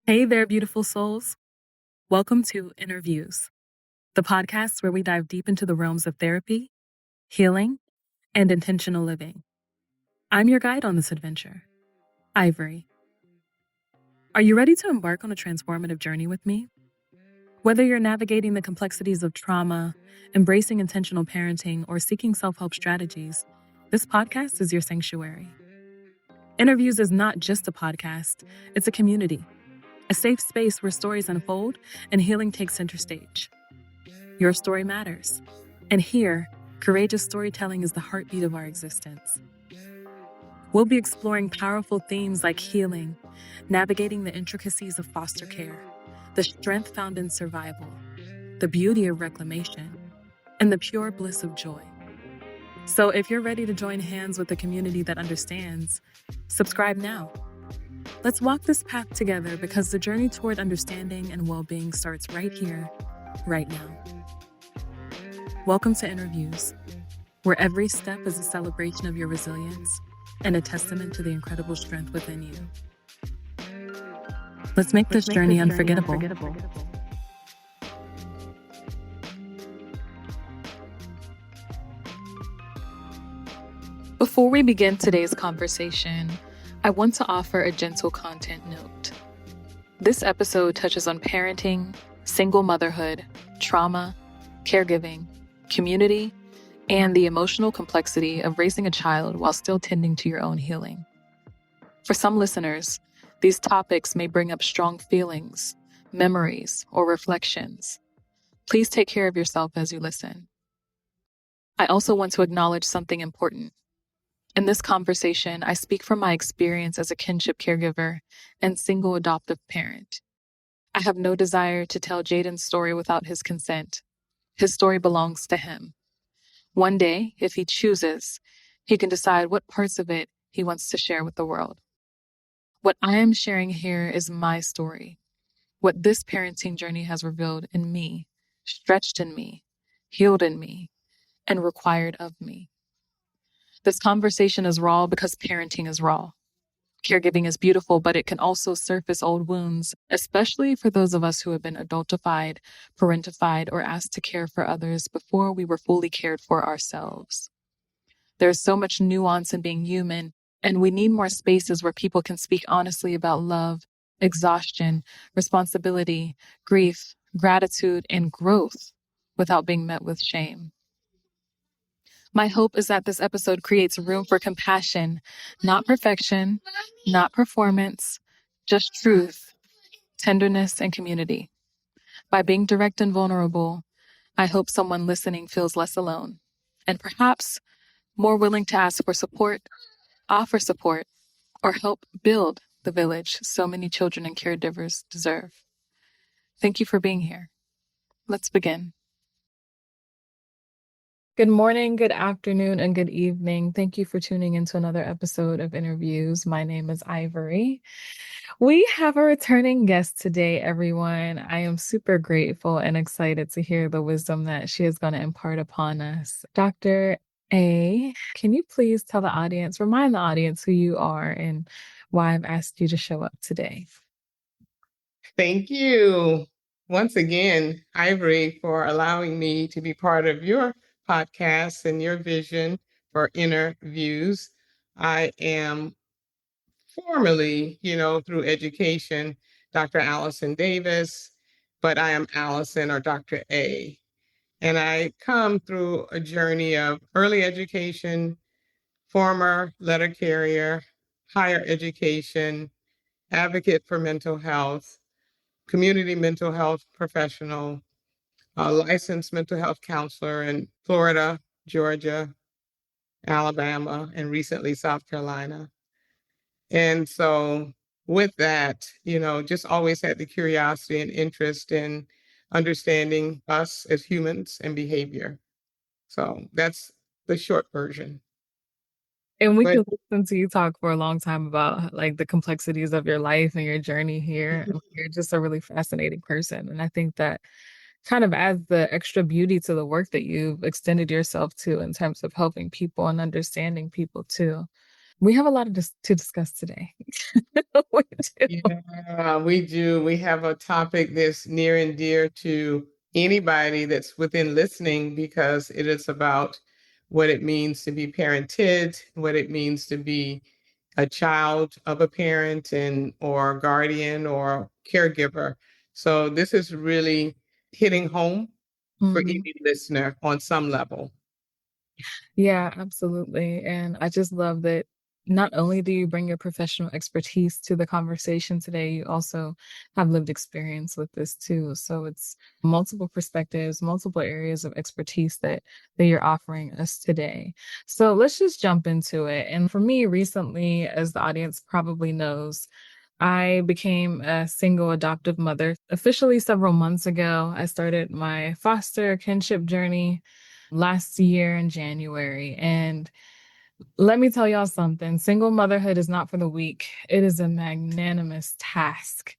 Hey there, beautiful souls. Welcome to InnerViews, the podcast where we dive deep into the realms of therapy, healing, and intentional living. I'm your guide on this adventure, Ivory. Are you ready to embark on a transformative journey with me? Whether you're navigating the complexities of trauma, embracing intentional parenting, or seeking self-help strategies, this podcast is your sanctuary. InnerViews is not just a podcast, it's a community. A safe space where stories unfold and healing takes center stage. Your story matters. And here, courageous storytelling is the heartbeat of our existence. We'll be exploring powerful themes like healing, navigating the intricacies of foster care, the strength found in survival, the beauty of reclamation, and the pure bliss of joy. So if you're ready to join hands with a community that understands, subscribe now. Let's walk this path together because the journey toward understanding and well-being starts right here, right now. Welcome to InnerViews, where every step is a celebration of your resilience and a testament to the incredible strength within you. Let's make this journey unforgettable. Before we begin today's conversation, I want to offer a gentle content note. This episode touches on parenting, single motherhood, trauma, caregiving, community, and the emotional complexity of raising a child while still tending to your own healing. For some listeners, these topics may bring up strong feelings, memories, or reflections. Please take care of yourself as you listen. I also want to acknowledge something important. In this conversation, I speak from my experience as a kinship caregiver and single adoptive parent. I have no desire to tell Jaden's story without his consent. His story belongs to him. One day, if he chooses, he can decide what parts of it he wants to share with the world. What I am sharing here is my story, what this parenting journey has revealed in me, stretched in me, healed in me, and required of me. This conversation is raw because parenting is raw. Caregiving is beautiful, but it can also surface old wounds, especially for those of us who have been adultified, parentified, or asked to care for others before we were fully cared for ourselves. There's so much nuance in being human, and we need more spaces where people can speak honestly about love, exhaustion, responsibility, grief, gratitude, and growth without being met with shame. My hope is that this episode creates room for compassion, not perfection, not performance, just truth, tenderness, and community. By being direct and vulnerable, I hope someone listening feels less alone and perhaps more willing to ask for support, offer support, or help build the village so many children and caregivers deserve. Thank you for being here. Let's begin. Good morning, good afternoon, and good evening. Thank you for tuning into another episode of InnerViews. My name is Ivory. We have a returning guest today, everyone. I am super grateful and excited to hear the wisdom that she is going to impart upon us. Dr. A, can you please tell the audience, remind the audience who you are and why I've asked you to show up today? Thank you once again, Ivory, for allowing me to be part of your podcast and your vision for InnerViews. I am formerly, through education, Dr. Alison Davis, but I am Alison or Dr. A. And I come through a journey of early education, former letter carrier, higher education, advocate for mental health, community mental health professional, a licensed mental health counselor in Florida, Georgia, Alabama, and recently South Carolina. And so with that, just always had the curiosity and interest in understanding us as humans and behavior. So that's the short version. And we could listen to you talk for a long time about like the complexities of your life and your journey here. You're just a really fascinating person. And I think that kind of adds the extra beauty to the work that you've extended yourself to in terms of helping people and understanding people too. We have a lot to discuss today. We do. Yeah, we do. We have a topic that's near and dear to anybody that's within listening because it is about what it means to be parented, what it means to be a child of a parent and or guardian or caregiver. So this is really hitting home for Mhm. any listener on some level. Yeah, absolutely. And I just love that not only do you bring your professional expertise to the conversation today, you also have lived experience with this too. So it's multiple perspectives, multiple areas of expertise that you're offering us today. So let's just jump into it. And for me, recently, as the audience probably knows, I became a single adoptive mother officially several months ago. I started my foster kinship journey last year in January. And let me tell y'all something, single motherhood is not for the weak. It is a magnanimous task.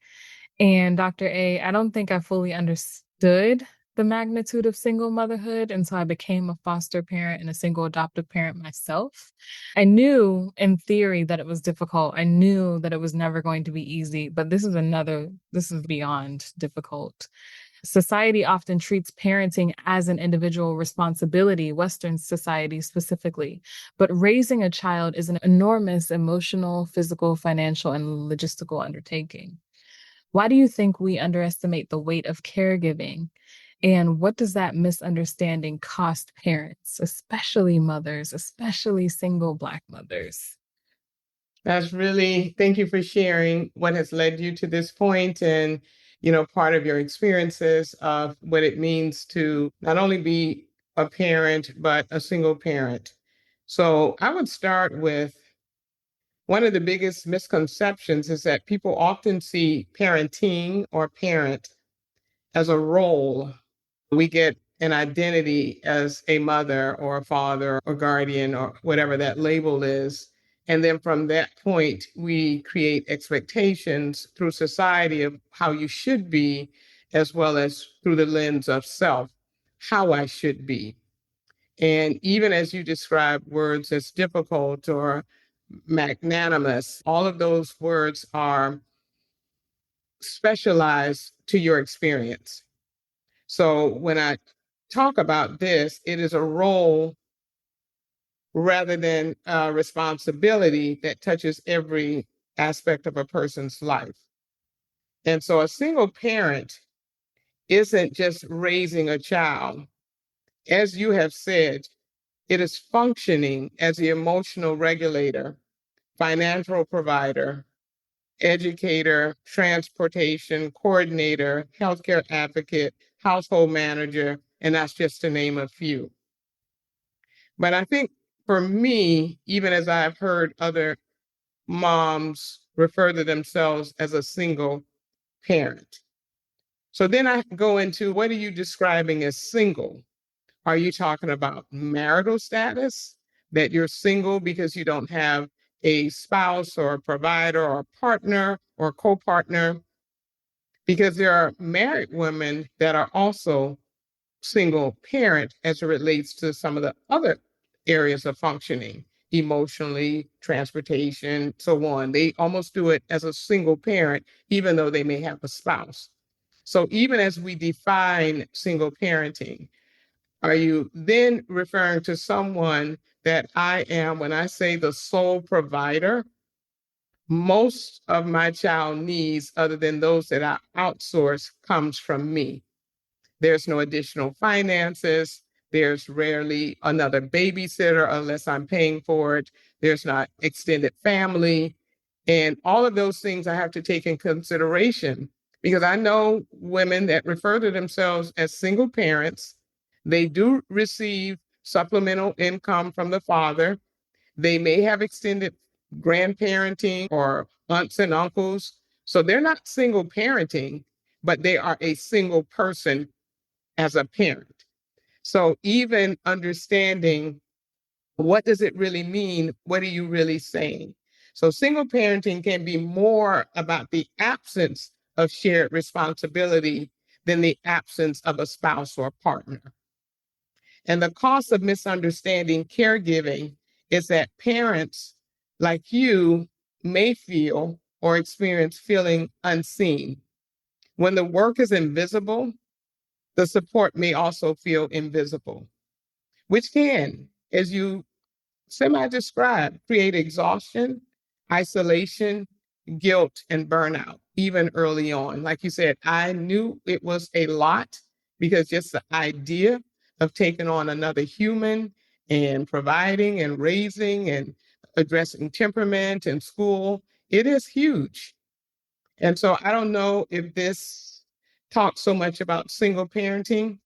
And Dr. A, I don't think I fully understood the magnitude of single motherhood until I became a foster parent and a single adoptive parent myself. I knew in theory that it was difficult. I knew that it was never going to be easy, but this is beyond difficult. Society often treats parenting as an individual responsibility, Western society specifically. But raising a child is an enormous emotional, physical, financial, and logistical undertaking. Why do you think we underestimate the weight of caregiving? And what does that misunderstanding cost parents, especially mothers, especially single Black mothers? That's really, thank you for sharing what has led you to this point and, part of your experiences of what it means to not only be a parent, but a single parent. So I would start with one of the biggest misconceptions is that people often see parenting or parent as a role. We get an identity as a mother or a father or guardian or whatever that label is. And then from that point, we create expectations through society of how you should be, as well as through the lens of self, how I should be. And even as you describe words as difficult or magnanimous, all of those words are specialized to your experience. So when I talk about this, it is a role rather than a responsibility that touches every aspect of a person's life. And so a single parent isn't just raising a child. As you have said, it is functioning as the emotional regulator, financial provider, educator, transportation coordinator, healthcare advocate, household manager, and that's just to name a few. But I think for me, even as I've heard other moms refer to themselves as a single parent. So then I go into what are you describing as single? Are you talking about marital status? That you're single because you don't have a spouse or a provider or a partner or co partner? Because there are married women that are also single parent as it relates to some of the other areas of functioning, emotionally, transportation, so on. They almost do it as a single parent, even though they may have a spouse. So even as we define single parenting, are you then referring to someone that I am, when I say the sole provider, most of my child needs, other than those that I outsource, comes from me. There's no additional finances. There's rarely another babysitter unless I'm paying for it. There's not extended family. And all of those things I have to take in consideration because I know women that refer to themselves as single parents. They do receive supplemental income from the father. They may have extended grandparenting or aunts and uncles. So they're not single parenting, but they are a single person as a parent. So even understanding what does it really mean? What are you really saying? So single parenting can be more about the absence of shared responsibility than the absence of a spouse or partner. And the cost of misunderstanding caregiving is that parents like you may feel or experience feeling unseen. When the work is invisible, the support may also feel invisible, which can, as you semi-described, create exhaustion, isolation, guilt, and burnout, even early on. Like you said, I knew it was a lot because just the idea of taking on another human and providing and raising and addressing temperament and school, it is huge. And so I don't know if this talks so much about single parenting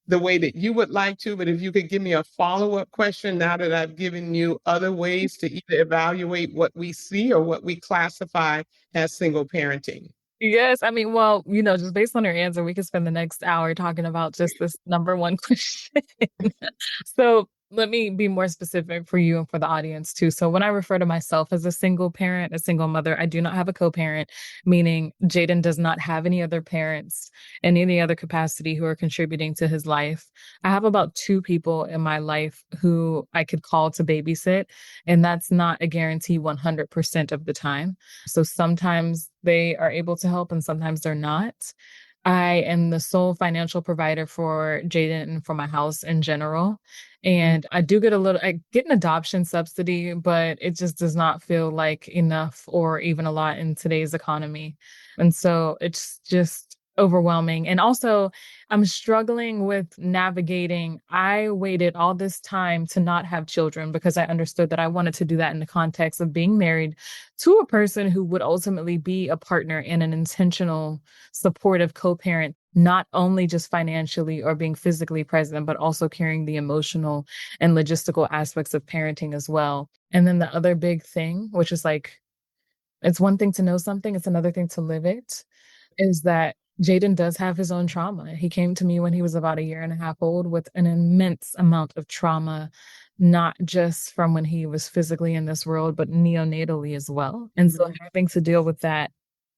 the way that you would like to, but if you could give me a follow-up question now that I've given you other ways to either evaluate what we see or what we classify as single parenting. Yes, I mean, well, just based on your answer, we could spend the next hour talking about just this number one question. So let me be more specific for you and for the audience too. So when I refer to myself as a single parent, a single mother, I do not have a co-parent, meaning Jaden does not have any other parents in any other capacity who are contributing to his life. I have about two people in my life who I could call to babysit, and that's not a guarantee 100% of the time. So sometimes they are able to help and sometimes they're not. I am the sole financial provider for Jaden and for my house in general. And I do I get an adoption subsidy, but it just does not feel like enough or even a lot in today's economy. And so it's just overwhelming. And also, I'm struggling with navigating. I waited all this time to not have children because I understood that I wanted to do that in the context of being married to a person who would ultimately be a partner and an intentional, supportive co parent, not only just financially or being physically present, but also carrying the emotional and logistical aspects of parenting as well. And then the other big thing, which is like, it's one thing to know something, it's another thing to live it, is that Jaden does have his own trauma. He came to me when he was about a year and a half old with an immense amount of trauma, not just from when he was physically in this world, but neonatally as well. And so having to deal with that,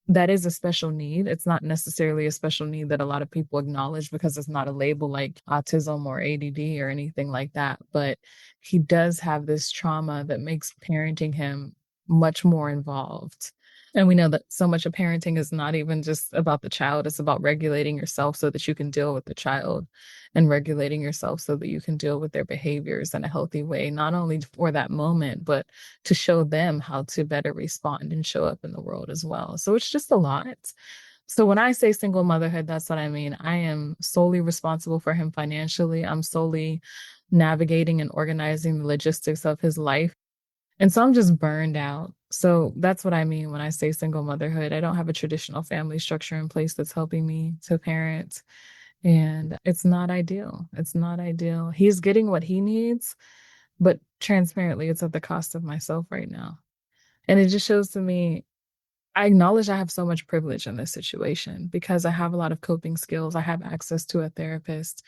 that is a special need. It's not necessarily a special need that a lot of people acknowledge because it's not a label like autism or ADD or anything like that. But he does have this trauma that makes parenting him much more involved. And we know that so much of parenting is not even just about the child, it's about regulating yourself so that you can deal with the child and regulating yourself so that you can deal with their behaviors in a healthy way, not only for that moment, but to show them how to better respond and show up in the world as well. So it's just a lot. So when I say single motherhood, that's what I mean. I am solely responsible for him financially. I'm solely navigating and organizing the logistics of his life. And so I'm just burned out. So that's what I mean when I say single motherhood. I don't have a traditional family structure in place that's helping me to parent. And it's not ideal. It's not ideal. He's getting what he needs, but transparently, it's at the cost of myself right now. And it just shows to me, I acknowledge I have so much privilege in this situation because I have a lot of coping skills. I have access to a therapist.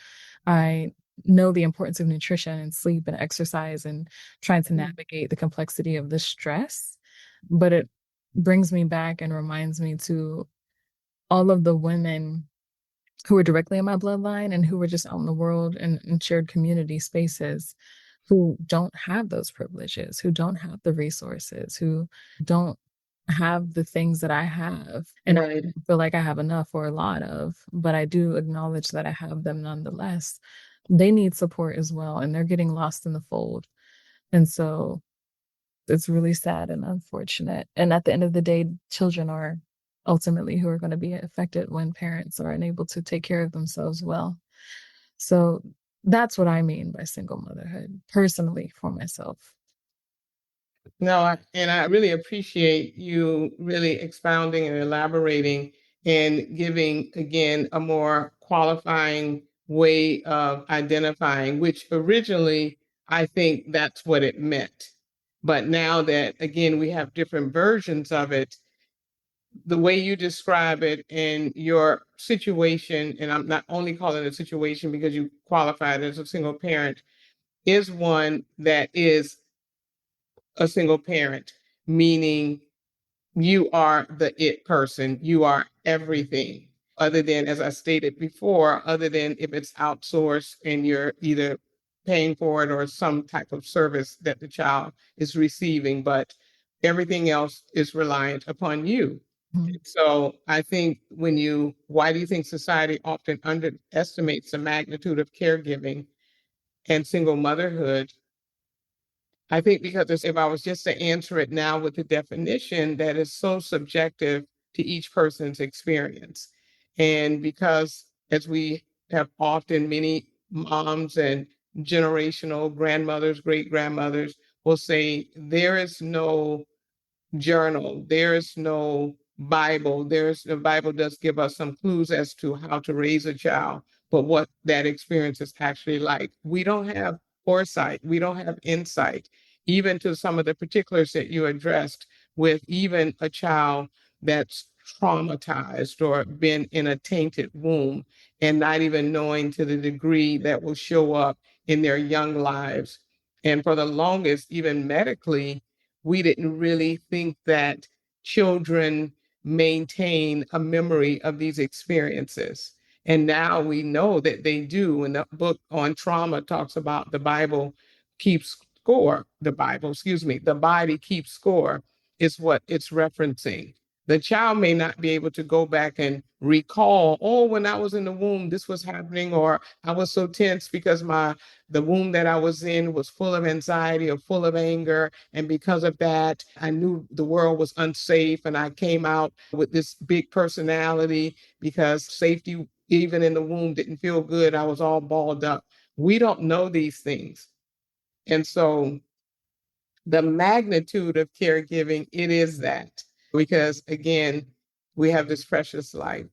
I know the importance of nutrition and sleep and exercise and trying to navigate the complexity of the stress. But it brings me back and reminds me to all of the women who were directly in my bloodline and who were just out in the world and in shared community spaces who don't have those privileges, who don't have the resources, who don't have the things that I have. And I don't feel like I have enough or a lot of, but I do acknowledge that I have them nonetheless. They need support as well, and they're getting lost in the fold. And so it's really sad and unfortunate. And at the end of the day, children are ultimately who are going to be affected when parents are unable to take care of themselves well. So that's what I mean by single motherhood, personally for myself. No, and I really appreciate you really expounding and elaborating and giving, again, a more qualifying way of identifying, which originally I think that's what it meant. But now that, again, we have different versions of it, the way you describe it in your situation, and I'm not only calling it a situation because you qualified as a single parent, is one that is a single parent, meaning you are the it person, you are everything, other than, as I stated before, other than if it's outsourced and you're either paying for it or some type of service that the child is receiving. But everything else is reliant upon you. Mhm. So I think why do you think society often underestimates the magnitude of caregiving and single motherhood? I think because if I was just to answer it now with the definition, that is so subjective to each person's experience. And because, as we have often, many moms and generational grandmothers, great grandmothers will say, there is no journal. There's no Bible. The Bible does give us some clues as to how to raise a child, but what that experience is actually like. We don't have foresight. We don't have insight, even to some of the particulars that you addressed with even a child that's traumatized or been in a tainted womb and not even knowing to the degree that will show up in their young lives. And for the longest, even medically, we didn't really think that children maintain a memory of these experiences. And now we know that they do. And the book on trauma talks about the Bible keeps score. The body keeps score is what it's referencing. The child may not be able to go back and recall, oh, when I was in the womb, this was happening, or I was so tense because the womb that I was in was full of anxiety or full of anger. And because of that, I knew the world was unsafe. And I came out with this big personality because safety, even in the womb, didn't feel good. I was all balled up. We don't know these things. And so the magnitude of caregiving, it is that because again, we have this precious life.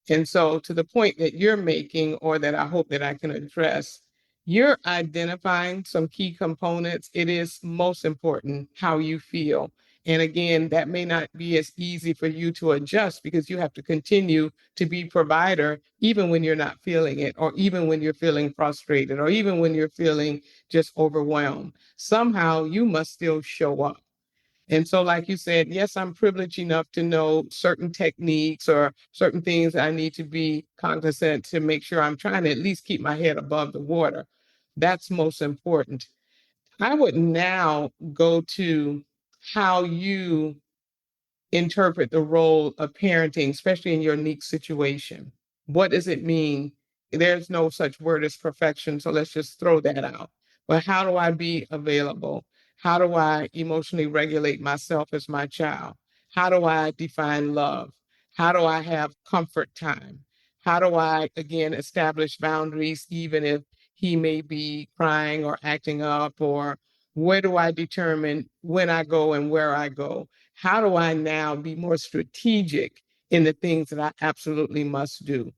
And so to the point that you're making, or that I hope that I can address, you're identifying some key components. It is most important how you feel. And again, that may not be as easy for you to adjust because you have to continue to be provider, even when you're not feeling it, or even when you're feeling frustrated, or even when you're feeling just overwhelmed. Somehow you must still show up. And so, like you said, yes, I'm privileged enough to know certain techniques or certain things I need to be cognizant to make sure I'm trying to at least keep my head above the water. That's most important. I would now go to how you interpret the role of parenting, especially in your unique situation. What does it mean? There's no such word as perfection, so let's just throw that out. But how do I be available? How do I emotionally regulate myself as my child? How do I define love? How do I have comfort time? How do I, again, establish boundaries, even if he may be crying or acting up? Or where do I determine when I go and where I go? How do I now be more strategic in the things that I absolutely must do?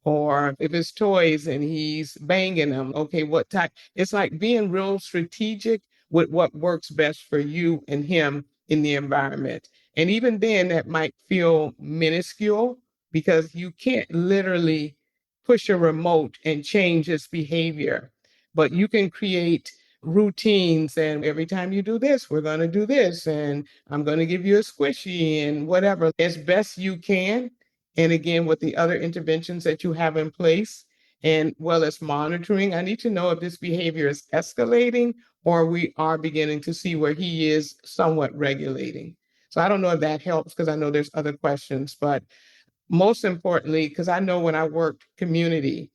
Or if it's toys and he's banging them, okay, what type? It's like being real strategic with what works best for you and him in the environment. And even then, that might feel minuscule because you can't literally push a remote and change his behavior, but you can create routines. And every time you do this, we're going to do this. And I'm going to give you a squishy and whatever as best you can. And again, with the other interventions that you have in place, and well as monitoring, I need to know if this behavior is escalating or we are beginning to see where he is somewhat regulating. So I don't know if that helps because I know there's other questions, but most importantly, because I know when I worked community,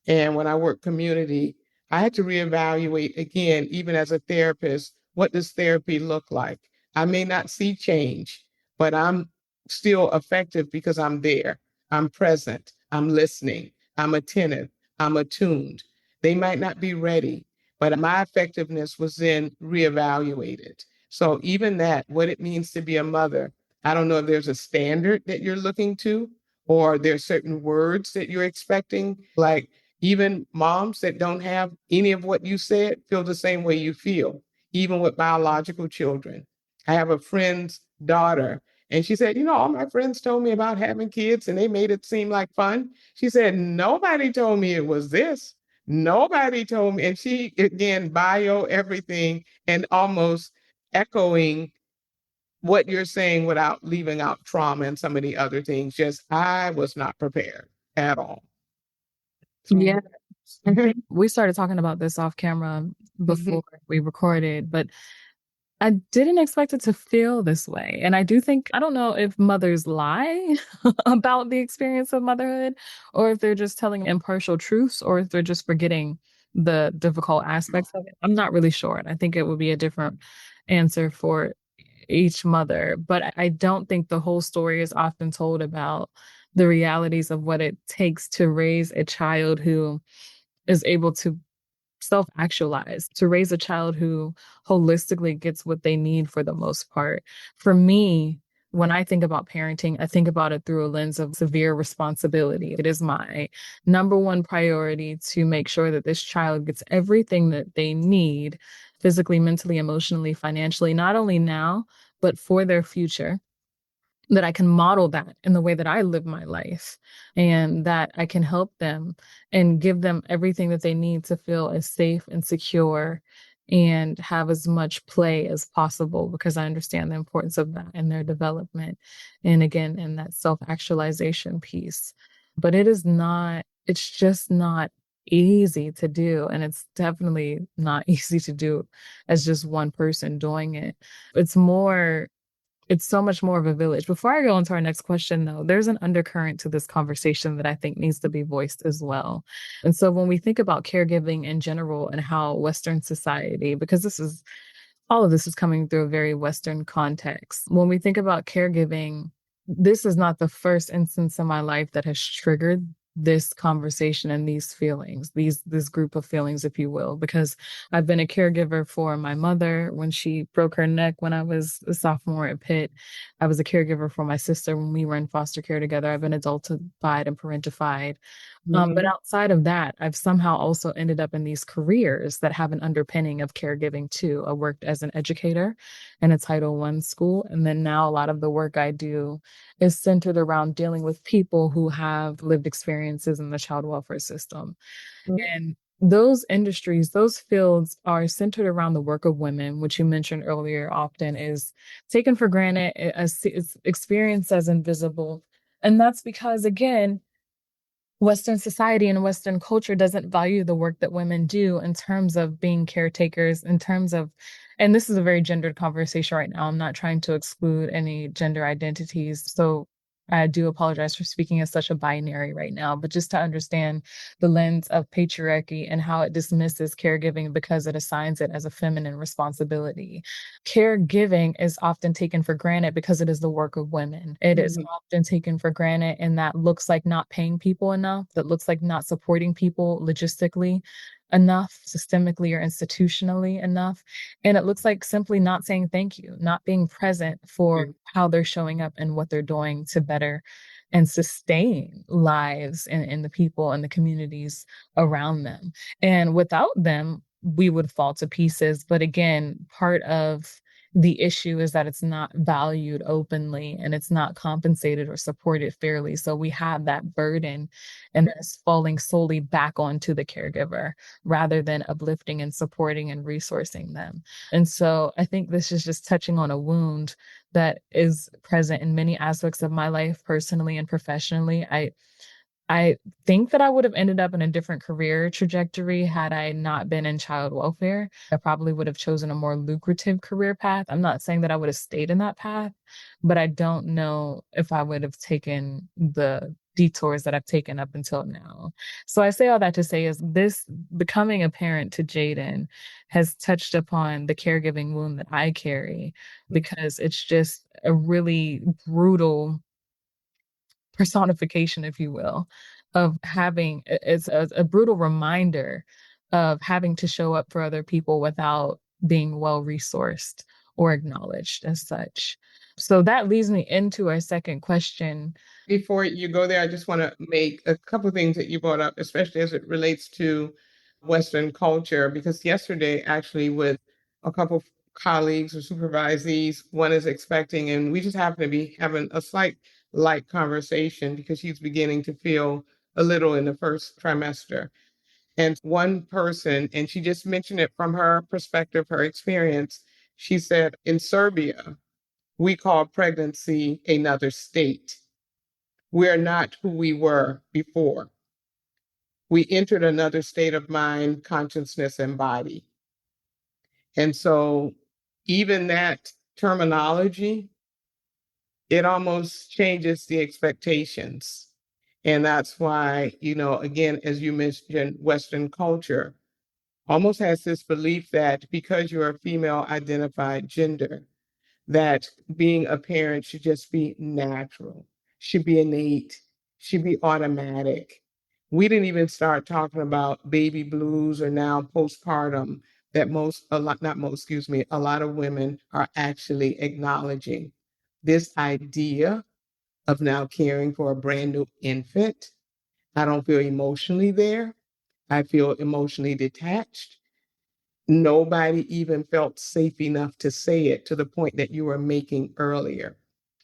and when I work community, I had to reevaluate again, even as a therapist, what does therapy look like? I may not see change, but I'm still effective because I'm there. I'm present. I'm listening. I'm attentive. I'm attuned. They might not be ready, but my effectiveness was then reevaluated. So even that, what it means to be a mother, I don't know if there's a standard that you're looking to, or there's certain words that you're expecting, like even moms that don't have any of what you said feel the same way you feel, even with biological children. I have a friend's daughter, and she said, all my friends told me about having kids and they made it seem like fun. She said, nobody told me it was this. Nobody told me. And she, again, bio everything and almost echoing what you're saying without leaving out trauma and some of the other things. Just, I was not prepared at all. Yeah. I think we started talking about this off camera before we recorded, but I didn't expect it to feel this way. And I do think, I don't know if mothers lie about the experience of motherhood, or if they're just telling impartial truths, or if they're just forgetting the difficult aspects of it. I'm not really sure. And I think it would be a different answer for each mother. But I don't think the whole story is often told about the realities of what it takes to raise a child who is able to self actualize, to raise a child who holistically gets what they need for the most part. For me, when I think about parenting, I think about it through a lens of severe responsibility. It is my number one priority to make sure that this child gets everything that they need physically, mentally, emotionally, financially, not only now, but for their future, that I can model that in the way that I live my life, and that I can help them and give them everything that they need to feel as safe and secure and have as much play as possible, because I understand the importance of that in their development. And again, in that self actualization piece. But it's just not easy to do. And it's definitely not easy to do as just one person doing it. It's more it's so much more of a village. Before I go into our next question, though, there's an undercurrent to this conversation that I think needs to be voiced as well. And so when we think about caregiving in general and how Western society, because all of this is coming through a very Western context. When we think about caregiving, this is not the first instance in my life that has triggered this conversation and these feelings, this group of feelings, if you will, because I've been a caregiver for my mother when she broke her neck when I was a sophomore at Pitt. I was a caregiver for my sister when we were in foster care together. I've been adultified and parentified. But Mhm. outside of that, I've somehow also ended up in these careers that have an underpinning of caregiving too. I worked as an educator in a Title I school. And then now a lot of the work I do is centered around dealing with people who have lived experiences in the child welfare system. And those industries, those fields are centered around the work of women, which you mentioned earlier, often is taken for granted, it's experienced as invisible. And that's because, again, Western society and Western culture doesn't value the work that women do in terms of being caretakers, in terms of, and this is a very gendered conversation right now. I'm not trying to exclude any gender identities. So I do apologize for speaking as such a binary right now, but just to understand the lens of patriarchy and how it dismisses caregiving because it assigns it as a feminine responsibility. Caregiving is often taken for granted because it is the work of women. It is Mhm. often taken for granted, and that looks like not paying people enough, that looks like not supporting people logistically enough, systemically or institutionally enough. And it looks like simply not saying thank you, not being present for how they're showing up and what they're doing to better and sustain lives in the people and the communities around them. And without them, we would fall to pieces. But again, part of the issue is that it's not valued openly and it's not compensated or supported fairly. So we have that burden, and it's falling solely back onto the caregiver rather than uplifting and supporting and resourcing them. And so I think this is just touching on a wound that is present in many aspects of my life, personally and professionally. I think that I would have ended up in a different career trajectory had I not been in child welfare. I probably would have chosen a more lucrative career path. I'm not saying that I would have stayed in that path, but I don't know if I would have taken the detours that I've taken up until now. So I say all that to say is this becoming a parent to Jaden has touched upon the caregiving wound that I carry, because it's just a really brutal personification, if you will, of having it's a brutal reminder of having to show up for other people without being well resourced or acknowledged as such. So that leads me into our second question. Before you go there, I just want to make a couple of things that you brought up, especially as it relates to Western culture, because yesterday, actually, with a couple of colleagues or supervisees, one is expecting, and we just happen to be having a slight light conversation because she's beginning to feel a little in the first trimester. And one person, and she just mentioned it from her perspective, her experience, she said, in Serbia, we call pregnancy another state. We're not who we were before. We entered another state of mind, consciousness, and body. And so even that terminology, it almost changes the expectations. And that's why, again, as you mentioned, Western culture almost has this belief that because you're a female identified gender, that being a parent should just be natural, should be innate, should be automatic. We didn't even start talking about baby blues or now postpartum that a lot, not most, excuse me, a lot of women are actually acknowledging this idea of now caring for a brand new infant. I don't feel emotionally there. I feel emotionally detached. Nobody even felt safe enough to say it to the point that you were making earlier.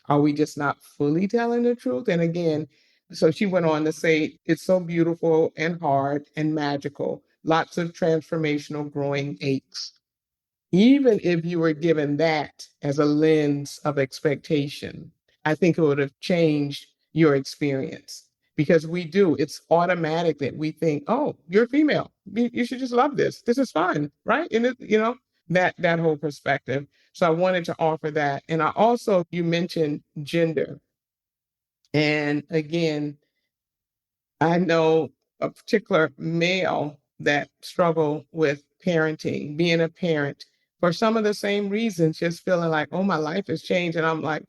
Are we just not fully telling the truth? And again, so she went on to say, it's so beautiful and hard and magical, lots of transformational growing aches. Even if you were given that as a lens of expectation, I think it would have changed your experience because it's automatic that we think, oh, you're female. You should just love this. This is fun, right? And that whole perspective. So I wanted to offer that. And I also, you mentioned gender. And again, I know a particular male that struggle with parenting, being a parent for some of the same reasons, just feeling like, oh, my life has changed. And I'm like,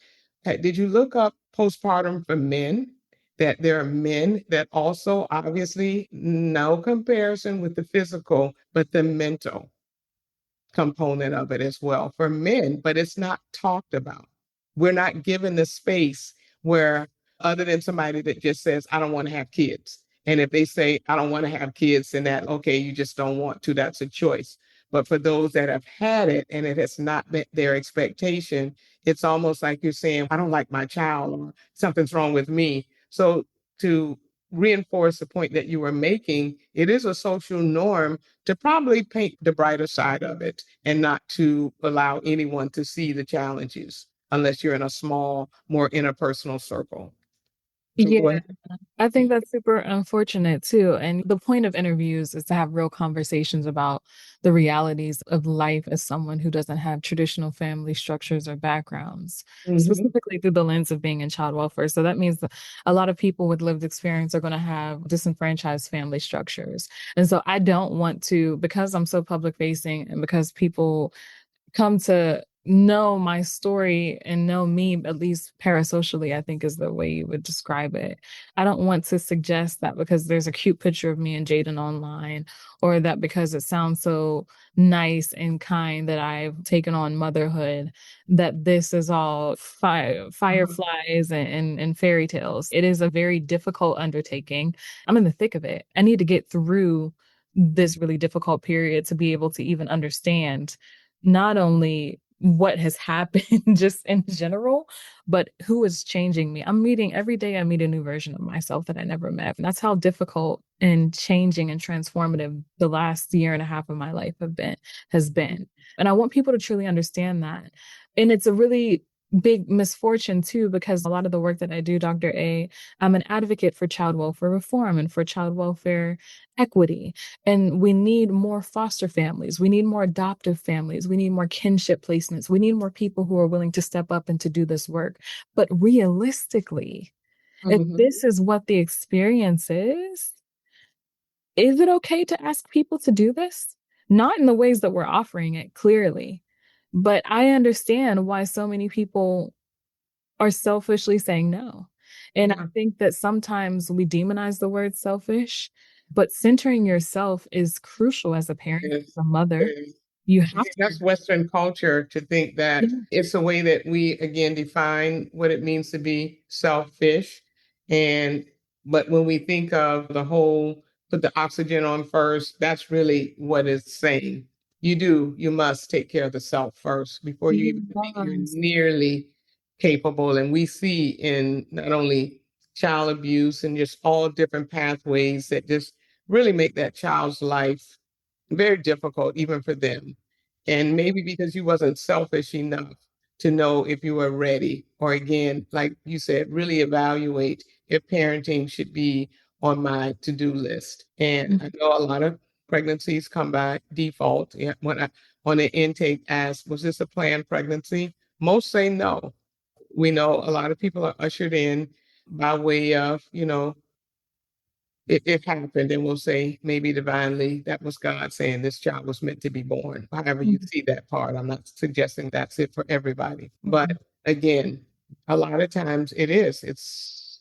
hey, did you look up postpartum for men? That there are men that also, obviously, no comparison with the physical, but the mental component of it as well for men, but it's not talked about. We're not given the space where, other than somebody that just says, I don't want to have kids. And if they say, I don't want to have kids, then that, okay, you just don't want to, that's a choice. But for those that have had it and it has not met their expectation, it's almost like you're saying, I don't like my child or something's wrong with me. So to reinforce the point that you were making, it is a social norm to probably paint the brighter side of it and not to allow anyone to see the challenges unless you're in a small, more interpersonal circle. So go Yeah, ahead. I think that's super unfortunate too. And the point of interviews is to have real conversations about the realities of life as someone who doesn't have traditional family structures or backgrounds, Mhm. specifically through the lens of being in child welfare. So that means that a lot of people with lived experience are going to have disenfranchised family structures. And so I don't want to, because I'm so public facing and because people come to know my story and know me, at least parasocially, I think is the way you would describe it. I don't want to suggest that because there's a cute picture of me and Jaden online, or that because it sounds so nice and kind that I've taken on motherhood, that this is all fireflies and fairy tales. It is a very difficult undertaking. I'm in the thick of it. I need to get through this really difficult period to be able to even understand not only what has happened just in general, but who is changing me. I'm meeting every day, I meet a new version of myself that I never met. And that's how difficult and changing and transformative the last year and a half of my life has been. And I want people to truly understand that. And it's a really big misfortune too, because a lot of the work that I do, Dr. A, I'm an advocate for child welfare reform and for child welfare equity. And we need more foster families. We need more adoptive families. We need more kinship placements. We need more people who are willing to step up and to do this work. But realistically, if Mhm. this is what the experience is it okay to ask people to do this? Not in the ways that we're offering it, clearly. But I understand why so many people are selfishly saying no. And I Yeah. think that sometimes we demonize the word selfish, but centering yourself is crucial as a parent, Yes. as a mother. Yes. You I have think that's Western culture to think to. that it's a way that we again define what it means to be selfish. And but when we think of the whole, put the oxygen on first, that's really what it's saying. You must take care of the self first before you even think you're Yes. nearly capable. And we see in not only child abuse and just all different pathways that just really make that child's life very difficult even for them. And maybe because you wasn't selfish enough to know if you were ready, or again, like you said, really evaluate if parenting should be on my to-do list. And I know a lot of pregnancies come by default. Yeah, on the intake ask, was this a planned pregnancy? Most say no. We know a lot of people are ushered in by way of, it happened, and we'll say maybe divinely that was God saying this child was meant to be born. However you see that part, I'm not suggesting that's it for everybody. But again, a lot of times it's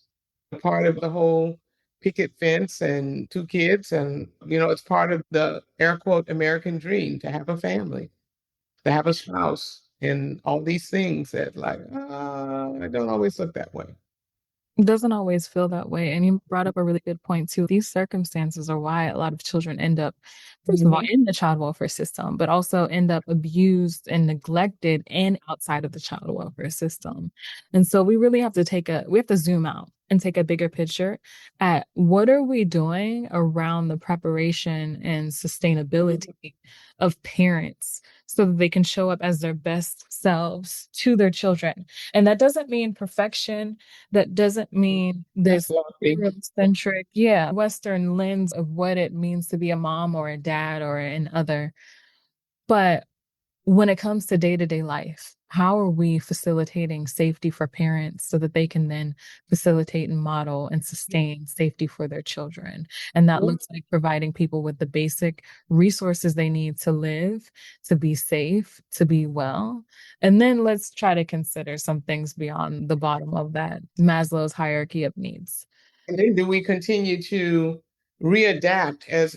a part of the whole picket fence and two kids, and it's part of the air quote American dream to have a family, to have a spouse, and all these things that I don't always look that way. It doesn't always feel that way. And you brought up a really good point too. These circumstances are why a lot of children end up, first of all, in the child welfare system, but also end up abused and neglected and outside of the child welfare system. And so we really have to we have to zoom out and take a bigger picture at what are we doing around the preparation and sustainability of parents so that they can show up as their best selves to their children. And that doesn't mean perfection. That doesn't mean this centric, Western lens of what it means to be a mom or a dad or an other. But when it comes to day-to-day life, how are we facilitating safety for parents so that they can then facilitate and model and sustain safety for their children? And that looks like providing people with the basic resources they need to live, to be safe, to be well. And then let's try to consider some things beyond the bottom of that Maslow's hierarchy of needs. And then do we continue to readapt? As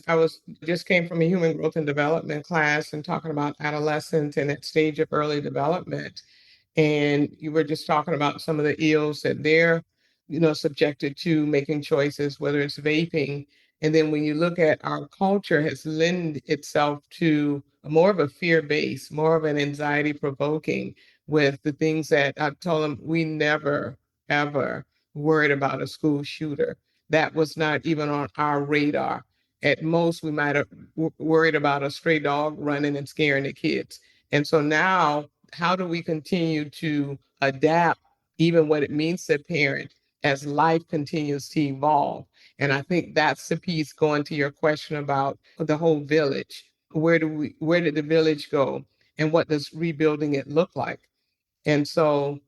just came from a human growth and development class and talking about adolescence and that stage of early development. And you were just talking about some of the ills that they're, subjected to making choices, whether it's vaping. And then when you look at our culture has lent itself to more of a fear base, more of an anxiety provoking with the things that I've told them we never, ever worried about a school shooter. That was not even on our radar. At most, we might have worried about a stray dog running and scaring the kids. And so now, how do we continue to adapt even what it means to parent as life continues to evolve? And I think that's the piece going to your question about the whole village. Where did the village go? And what does rebuilding it look like? And so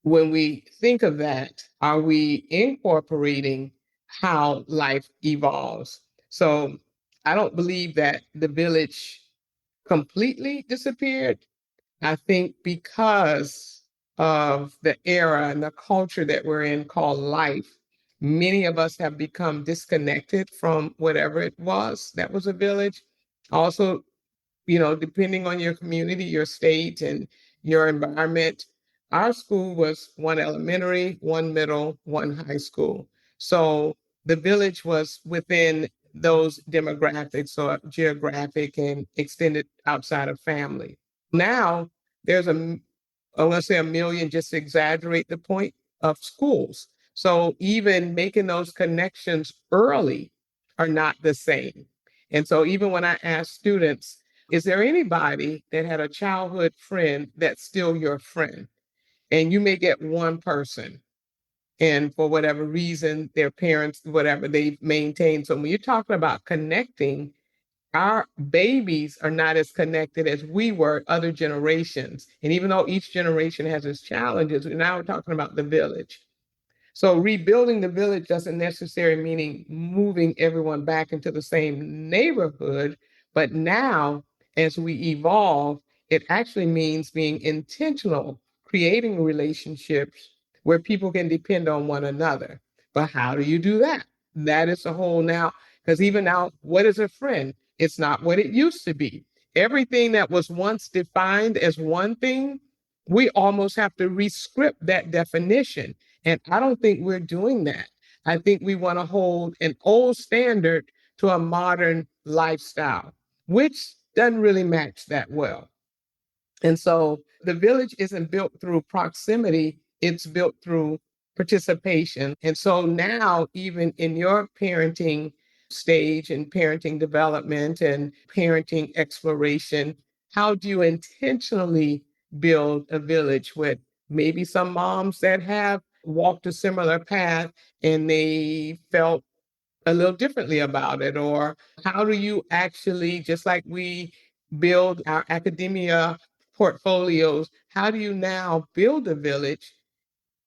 when we think of that, are we incorporating how life evolves? So I don't believe that the village completely disappeared. I think because of the era and the culture that we're in called life, many of us have become disconnected from whatever it was that was a village. Also, depending on your community, your state, and your environment, our school was one elementary, one middle, one high school. So the village was within those demographics or geographic and extended outside of family. Now there's I want to say a million, just to exaggerate the point, of schools. So even making those connections early are not the same. And so even when I ask students, is there anybody that had a childhood friend that's still your friend? And you may get one person, and for whatever reason, their parents, whatever they've maintained. So when you're talking about connecting, our babies are not as connected as we were other generations. And even though each generation has its challenges, now we're talking about the village. So rebuilding the village doesn't necessarily mean moving everyone back into the same neighborhood, but now as we evolve, it actually means being intentional, creating relationships where people can depend on one another. But how do you do that? That is a whole now, because even now, what is a friend? It's not what it used to be. Everything that was once defined as one thing, we almost have to rescript that definition. And I don't think we're doing that. I think we want to hold an old standard to a modern lifestyle, which doesn't really match that well. And so the village isn't built through proximity, it's built through participation. And so now, even in your parenting stage and parenting development and parenting exploration, how do you intentionally build a village with maybe some moms that have walked a similar path and they felt a little differently about it? Or how do you actually, just like we build our academia portfolios, how do you now build a village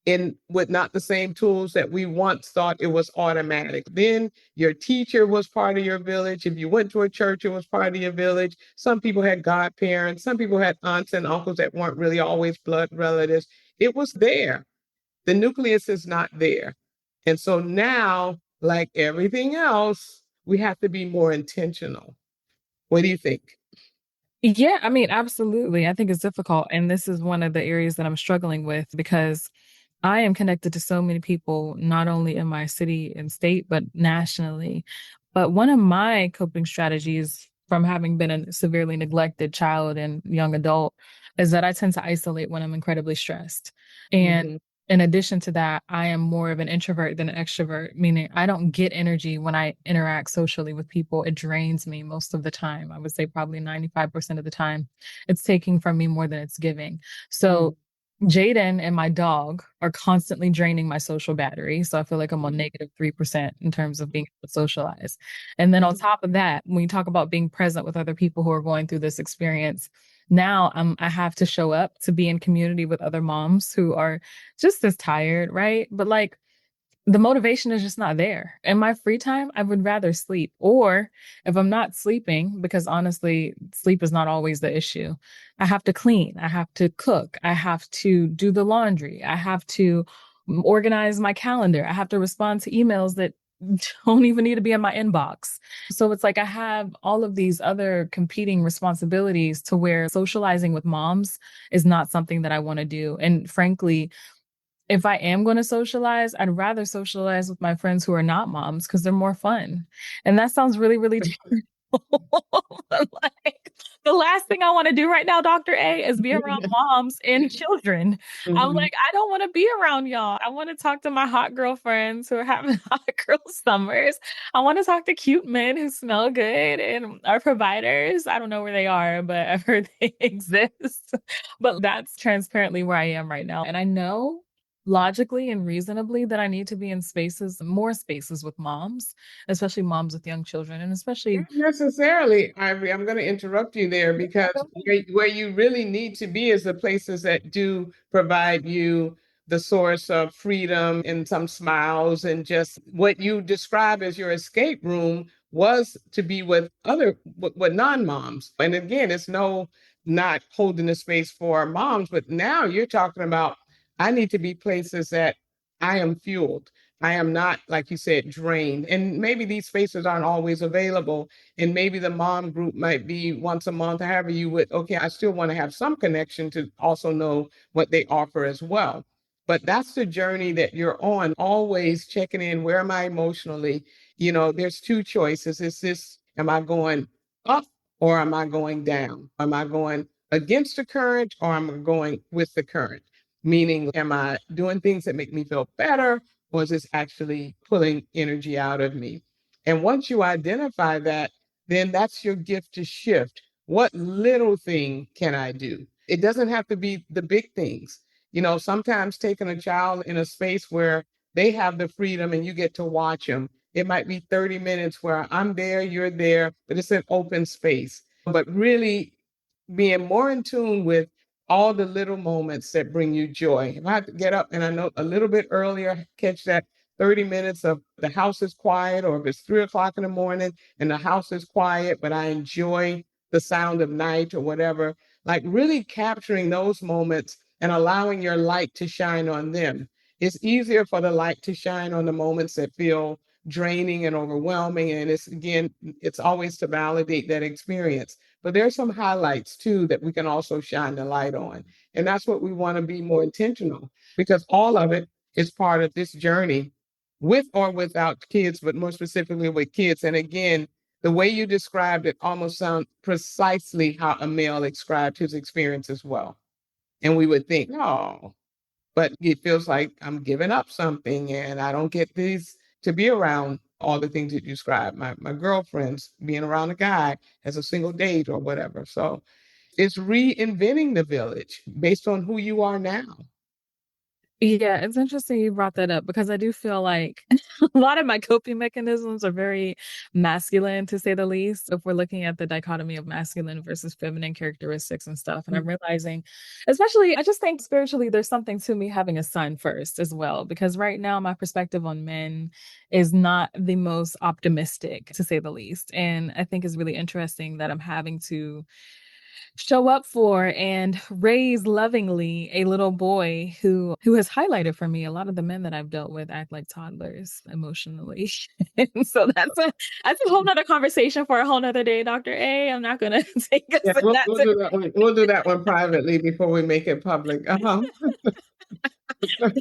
in with not the same tools that we once thought it was automatic? Then your teacher was part of your village. If you went to a church, it was part of your village. Some people had godparents, some people had aunts and uncles that weren't really always blood relatives. It was there. The nucleus is not there. And so now, like everything else, we have to be more intentional. What do you think? Yeah, I mean, absolutely. I think it's difficult. And this is one of the areas that I'm struggling with because I am connected to so many people, not only in my city and state, but nationally. But one of my coping strategies from having been a severely neglected child and young adult is that I tend to isolate when I'm incredibly stressed. And Mhm. in addition to that, I am more of an introvert than an extrovert, meaning I don't get energy when I interact socially with people. It drains me most of the time. I would say probably 95% of the time. It's taking from me more than it's giving. So Jaden and my dog are constantly draining my social battery. So I feel like I'm on negative 3% in terms of being able to socialize. And then on top of that, when you talk about being present with other people who are going through this experience, now I have to show up to be in community with other moms who are just as tired, right? But like the motivation is just not there. In my free time, I would rather sleep. Or if I'm not sleeping, because honestly, sleep is not always the issue, I have to clean, I have to cook, I have to do the laundry, I have to organize my calendar, I have to respond to emails that don't even need to be in my inbox. So it's like I have all of these other competing responsibilities to where socializing with moms is not something that I want to do. And frankly, if I am going to socialize, I'd rather socialize with my friends who are not moms because they're more fun. And that sounds really, really terrible. But, like, the last thing I want to do right now, Dr. A, is be around moms and children. I'm Mhm. like, I don't want to be around y'all. I want to talk to my hot girlfriends who are having hot girl summers. I want to talk to cute men who smell good and are providers. I don't know where they are, but I've heard they exist. But that's transparently where I am right now. And I know logically and reasonably that I need to be in spaces, more spaces with moms, especially moms with young children, and especially Not necessarily, Ivory. I'm going to interrupt you there because where you really need to be is the places that do provide you the source of freedom and some smiles, and just what you describe as your escape room was to be with other with non-moms. And again, it's no not holding the space for moms, but now you're talking about I need to be places that I am fueled. I am not, like you said, drained. And maybe these spaces aren't always available. And maybe the mom group might be once a month. However, you would, okay, I still want to have some connection to also know what they offer as well. But that's the journey that you're on, always checking in. Where am I emotionally? You know, there's two choices. Is this, am I going up or am I going down? Am I going against the current or am I going with the current? Meaning, am I doing things that make me feel better or is this actually pulling energy out of me? And once you identify that, then that's your gift to shift. What little thing can I do? It doesn't have to be the big things. You know, sometimes taking a child in a space where they have the freedom and you get to watch them. It might be 30 minutes where I'm there, you're there, but it's an open space. But really being more in tune with all the little moments that bring you joy. If I have to get up and I know a little bit earlier, catch that 30 minutes of the house is quiet, or if it's 3 o'clock in the morning and the house is quiet, but I enjoy the sound of night or whatever, like really capturing those moments and allowing your light to shine on them. It's easier for the light to shine on the moments that feel draining and overwhelming. And it's again, it's always to validate that experience. But there's some highlights too that we can also shine the light on. And that's what we want to be more intentional, because all of it is part of this journey with or without kids, but more specifically with kids. And again, the way you described it almost sounds precisely how a male described his experience as well. And we would think, oh, but it feels like I'm giving up something and I don't get these to be around all the things that you described. My girlfriends being around a guy as a single date or whatever. So it's reinventing the village based on who you are now. Yeah, it's interesting you brought that up because I do feel like a lot of my coping mechanisms are very masculine, to say the least. If we're looking at the dichotomy of masculine versus feminine characteristics and stuff. And I'm realizing, especially, I just think spiritually, there's something to me having a son first as well, because right now my perspective on men is not the most optimistic, to say the least. And I think it's really interesting that I'm having to show up for and raise lovingly a little boy who has highlighted for me a lot of the men that I've dealt with act like toddlers emotionally. And so that's a whole nother conversation for a whole nother day, Dr. A. I'm not gonna take us Yeah, in that we'll do that one. We'll do that one privately before we make it public.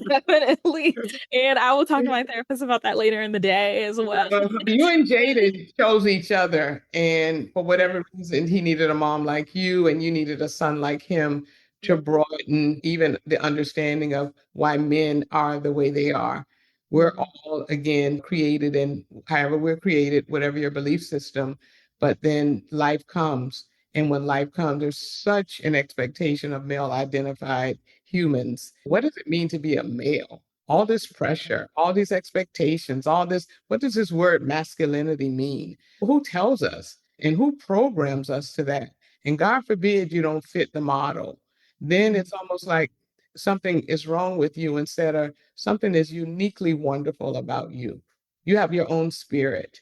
definitely. And I will talk to my therapist about that later in the day as well. You and Jaden chose each other, and for whatever reason, he needed a mom like you, and you needed a son like him to broaden even the understanding of why men are the way they are. We're all, again, created in however we're created, whatever your belief system, but then life comes. And when life comes, there's such an expectation of male identified humans. What does it mean to be a male? All this pressure, all these expectations, all this, what does this word masculinity mean? Who tells us and who programs us to that? And God forbid you don't fit the model. Then it's almost like something is wrong with you instead of something is uniquely wonderful about you. You have your own spirit.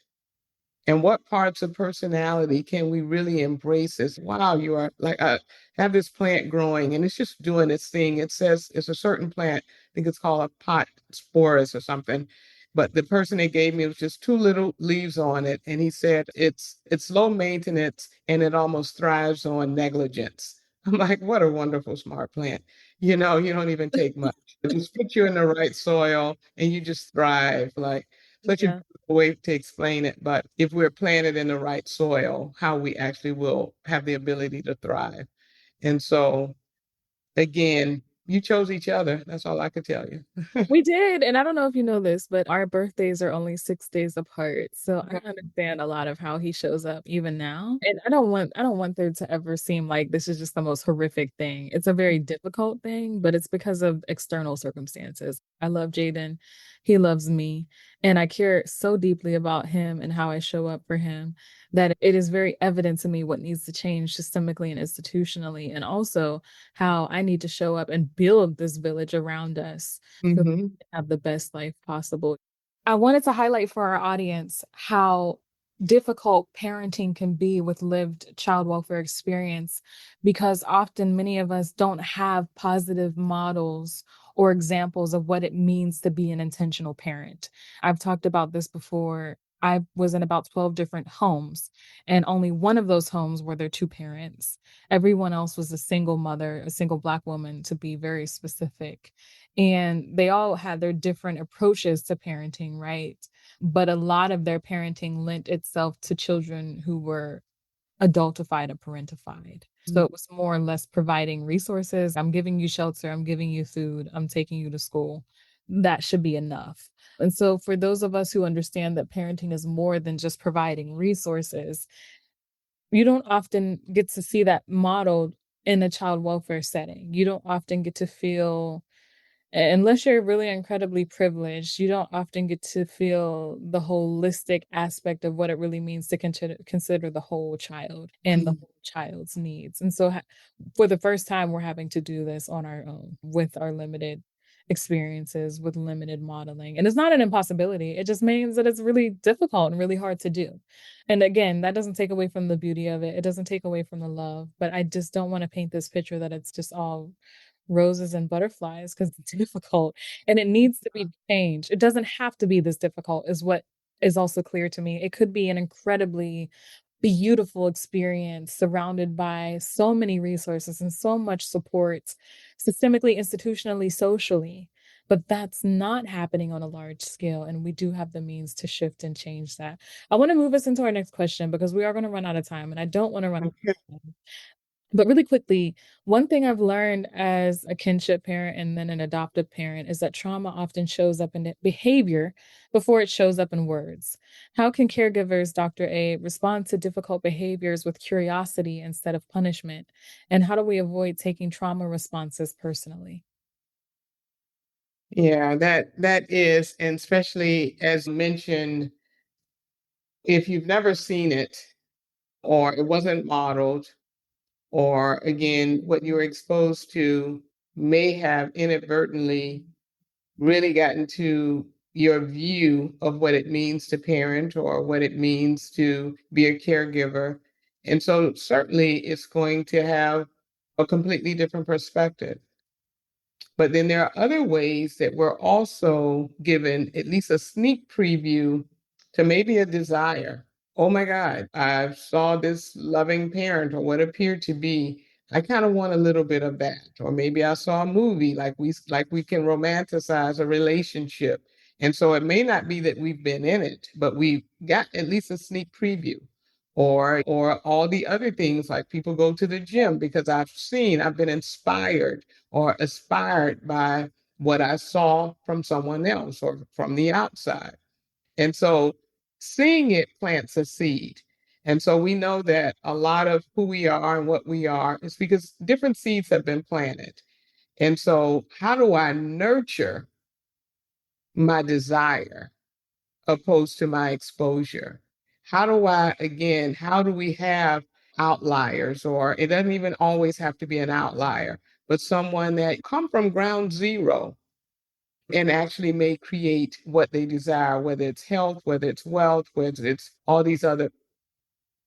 And what parts of personality can we really embrace as, wow, you are like, have this plant growing and it's just doing its thing. It says it's a certain plant. I think it's called a pot sporus or something. But the person they gave me was just two little leaves on it. And he said it's low maintenance and it almost thrives on negligence. I'm like, what a wonderful smart plant. You don't even take much. It just puts you in the right soil and you just thrive. Like such a Yeah. way to explain it, but if we're planted in the right soil, how we actually will have the ability to thrive. And so, again, you chose each other. That's all I could tell you. We did, and I don't know if you know this, but our birthdays are only 6 days apart, so I understand a lot of how he shows up even now, and I don't want there to ever seem like this is just the most horrific thing. It's a very difficult thing, but it's because of external circumstances. I love Jaden, he loves me, and I care so deeply about him and how I show up for him that it is very evident to me what needs to change systemically and institutionally, and also how I need to show up and build this village around us so Hmm. have the best life possible. I wanted to highlight for our audience how difficult parenting can be with lived child welfare experience because often many of us don't have positive models or examples of what it means to be an intentional parent. I've talked about this before. I was in about 12 different homes, and only one of those homes were there two parents. Everyone else was a single mother, a single Black woman, to be very specific. And they all had their different approaches to parenting, right? But a lot of their parenting lent itself to children who were adultified and parentified. So it was more or less providing resources. I'm giving you shelter, I'm giving you food, I'm taking you to school. That should be enough. And so, for those of us who understand that parenting is more than just providing resources, you don't often get to see that modeled in a child welfare setting. You don't often get to feel unless you're really incredibly privileged, you don't often get to feel the holistic aspect of what it really means to consider the whole child and the whole child's needs. And so, for the first time, we're having to do this on our own with our limited experiences, with limited modeling. And it's not an impossibility. It just means that it's really difficult and really hard to do. And again, that doesn't take away from the beauty of it. It doesn't take away from the love. But I just don't want to paint this picture that it's just all roses and butterflies because it's difficult and it needs to be changed. It doesn't have to be this difficult, is what is also clear to me. It could be an incredibly beautiful experience surrounded by so many resources and so much support, systemically, institutionally, socially. But that's not happening on a large scale. And we do have the means to shift and change that. I want to move us into our next question because we are going to run out of time and I don't want to run out Okay. of time. But really quickly, one thing I've learned as a kinship parent and then an adoptive parent is that trauma often shows up in behavior before it shows up in words. How can caregivers, Dr. A, respond to difficult behaviors with curiosity instead of punishment? And how do we avoid taking trauma responses personally? Yeah, that is, and especially as mentioned, if you've never seen it or it wasn't modeled, or again, what you were exposed to may have inadvertently really gotten to your view of what it means to parent or what it means to be a caregiver. And so certainly it's going to have a completely different perspective. But then there are other ways that we're also given at least a sneak preview to maybe a desire. Oh my God, I saw this loving parent or what appeared to be. I kind of want a little bit of that. Or maybe I saw a movie like we can romanticize a relationship. And so it may not be that we've been in it, but we've got at least a sneak preview. Or all the other things like people go to the gym because I've been inspired or aspired by what I saw from someone else or from the outside. And so seeing it plants a seed. And so we know that a lot of who we are and what we are is because different seeds have been planted. And so, how do I nurture my desire opposed to my exposure? How do we have outliers, or it doesn't even always have to be an outlier, but someone that come from ground zero and actually may create what they desire, whether it's health, whether it's wealth, whether it's all these other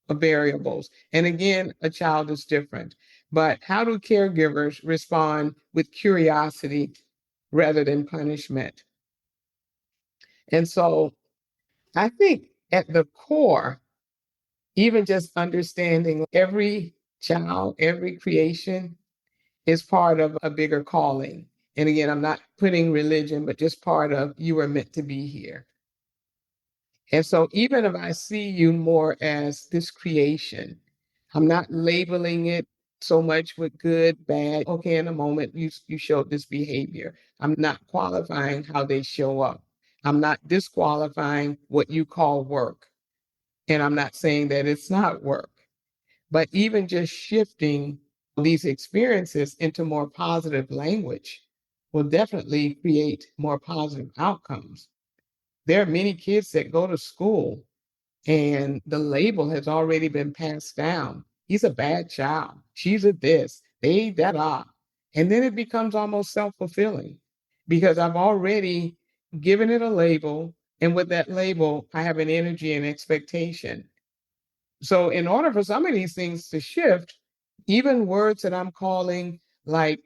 variables. And again, a child is different. But how do caregivers respond with curiosity rather than punishment? And so I think at the core, even just understanding every child, every creation is part of a bigger calling. And again, I'm not putting religion, but just part of you were meant to be here. And so even if I see you more as this creation, I'm not labeling it so much with good, bad. Okay, in a moment you showed this behavior. I'm not qualifying how they show up. I'm not disqualifying what you call work. And I'm not saying that it's not work. But even just shifting these experiences into more positive language will definitely create more positive outcomes. There are many kids that go to school and the label has already been passed down. He's a bad child. She's a this, they, that, ah. And then it becomes almost self fulfilling because I've already given it a label. And with that label, I have an energy and expectation. So, in order for some of these things to shift, even words that I'm calling like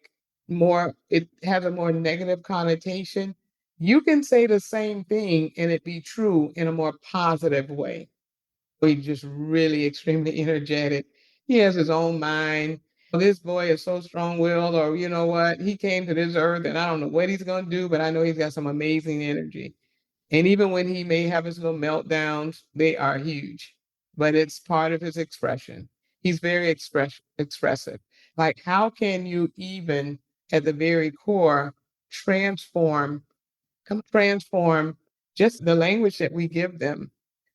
it has a more negative connotation, you can say the same thing and it be true in a more positive way. He's just really extremely energetic. He has his own mind. This boy is so strong willed, or you know what? He came to this earth and I don't know what he's going to do, but I know he's got some amazing energy. And even when he may have his little meltdowns, they are huge, but it's part of his expression. He's very expressive. Like, how can you even at the very core transform, transform just the language that we give them?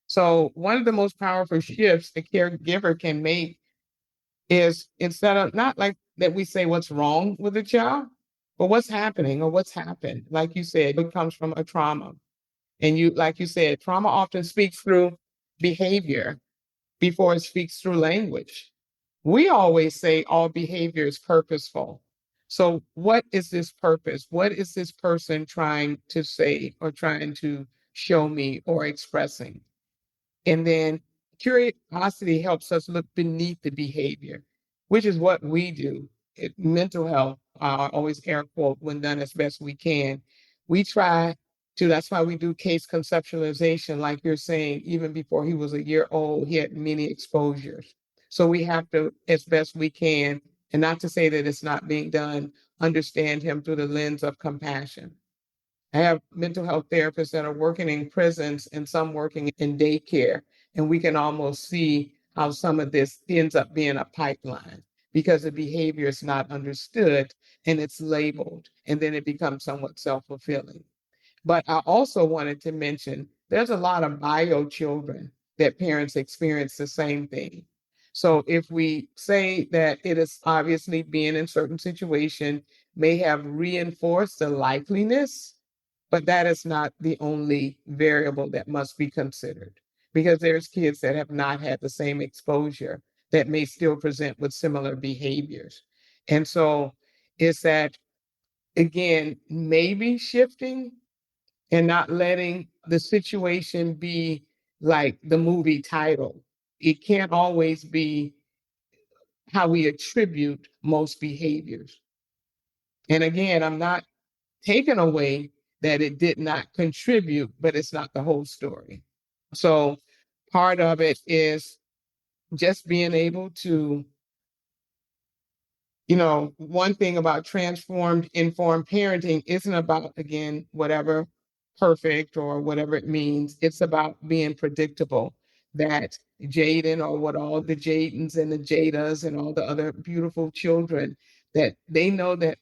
So one of the most powerful shifts a caregiver can make is instead of not like that we say what's wrong with the child, but what's happening or what's happened. Like you said, it comes from a trauma. And like you said, trauma often speaks through behavior before it speaks through language. We always say all behavior is purposeful. So, what is this purpose? What is this person trying to say or trying to show me or expressing? And then curiosity helps us look beneath the behavior, which is what we do. Mental health, always air quote, when done as best we can. We try to, that's why we do case conceptualization, like you're saying, even before he was a year old, he had many exposures. So we have to, as best we can, and not to say that it's not being done, understand him through the lens of compassion. I have mental health therapists that are working in prisons and some working in daycare. And we can almost see how some of this ends up being a pipeline because the behavior is not understood and it's labeled. And then it becomes somewhat self fulfilling. But I also wanted to mention there's a lot of bio children that parents experience the same thing. So if we say that it is obviously being in certain situation may have reinforced the likeliness But that is not the only variable that must be considered, because there's kids that have not had the same exposure that may still present with similar behaviors. And so is that, again, maybe shifting and not letting the situation be like the movie title. It can't always be how we attribute most behaviors. And again, I'm not taking away that it did not contribute, but it's not the whole story. So part of it is just being able to, one thing about transformed, informed parenting isn't about, again, whatever perfect or whatever it means. It's about being predictable. That Jaden, or what all the Jadens and the Jadas and all the other beautiful children, that they know that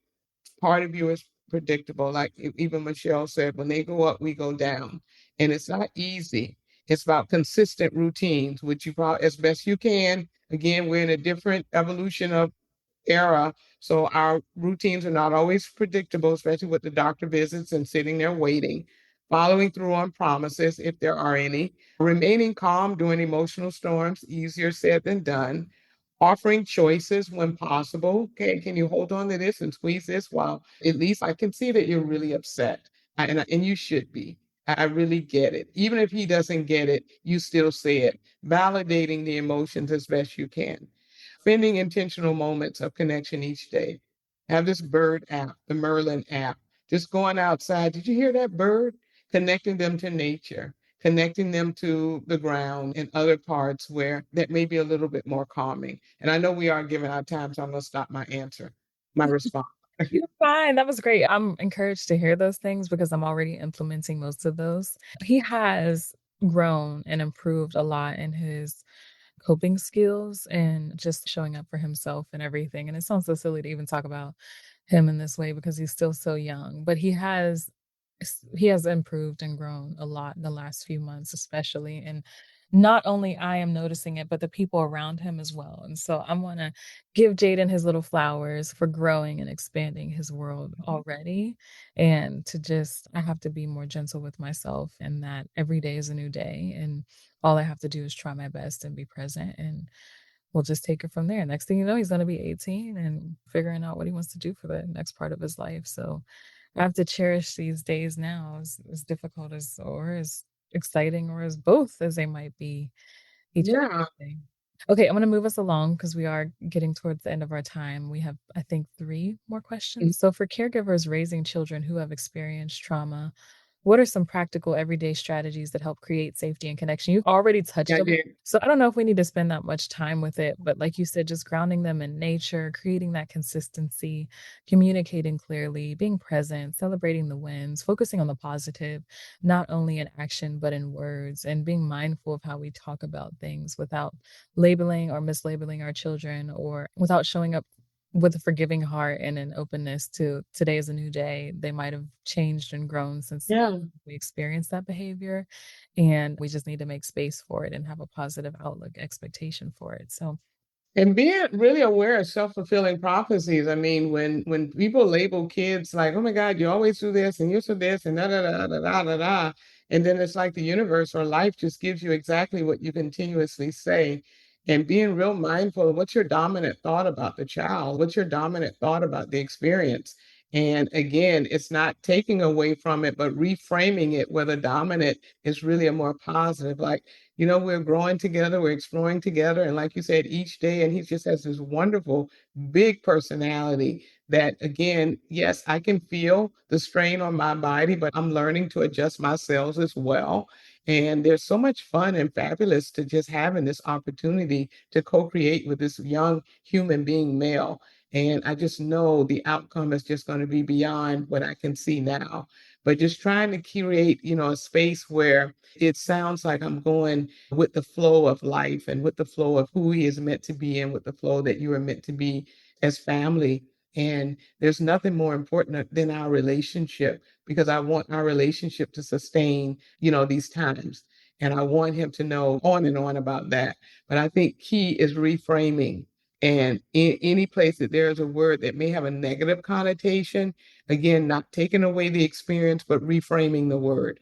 part of you is predictable. Like even Michelle said, when they go up, we go down. And it's not easy. It's about consistent routines, which you probably, as best you can. Again, we're in a different evolution of era. So our routines are not always predictable, especially with the doctor visits and sitting there waiting, following through on promises if there are any, remaining calm during emotional storms, easier said than done, offering choices when possible. Okay, can you hold on to this and squeeze this? While at least I can see that you're really upset. And you should be. I really get it. Even if he doesn't get it, you still say it, validating the emotions as best you can. Spending intentional moments of connection each day. Have this bird app, the Merlin app, just going outside. Did you hear that bird? Connecting them to nature, connecting them to the ground and other parts where that may be a little bit more calming. And I know we are giving our time, so I'm going to stop my answer, my response. You're fine. That was great. I'm encouraged to hear those things because I'm already implementing most of those. He has grown and improved a lot in his coping skills and just showing up for himself and everything. And it sounds so silly to even talk about him in this way because he's still so young, but he has improved and grown a lot in the last few months, especially. And not only I am noticing it, but the people around him as well. And so I want to give Jaden his little flowers for growing and expanding his world already. And I have to be more gentle with myself, and that every day is a new day. And all I have to do is try my best and be present. And we'll just take it from there. Next thing you know, he's going to be 18 and figuring out what he wants to do for the next part of his life. So I have to cherish these days now, as difficult as, or as exciting, or as both as they might be each and Yeah. every day. Okay, I'm going to move us along because we are getting towards the end of our time. We have, I think, 3 more questions. So, for caregivers raising children who have experienced trauma, what are some practical everyday strategies that help create safety and connection? You've already touched I on it, did. so I don't know if we need to spend that much time with it, but like you said, just grounding them in nature, creating that consistency, communicating clearly, being present, celebrating the wins, focusing on the positive, not only in action, but in words, and being mindful of how we talk about things without labeling or mislabeling our children, or without showing up with a forgiving heart and an openness to today is a new day. They might have changed and grown since Yeah. we experienced that behavior, and we just need to make space for it and have a positive outlook, expectation for it. So And being really aware of self-fulfilling prophecies. I mean, when people label kids like, "Oh my God, you always do this and you're so this and da da da da da da da," and then it's like the universe or life just gives you exactly what you continuously say. And being real mindful of what's your dominant thought about the child, what's your dominant thought about the experience. And again, it's not taking away from it, but reframing it where the dominant is really a more positive. Like, we're growing together, we're exploring together. And like you said, each day, and he just has this wonderful, big personality that, again, yes, I can feel the strain on my body, but I'm learning to adjust my cells as well. And there's so much fun and fabulous to just having this opportunity to co create with this young human being male. And I just know the outcome is just going to be beyond what I can see now. But just trying to create, a space where it sounds like I'm going with the flow of life and with the flow of who he is meant to be and with the flow that you are meant to be as family. And there's nothing more important than our relationship, because I want our relationship to sustain, these times. And I want him to know on and on about that. But I think key is reframing And in any place that there is a word that may have a negative connotation, again, not taking away the experience, but reframing the word.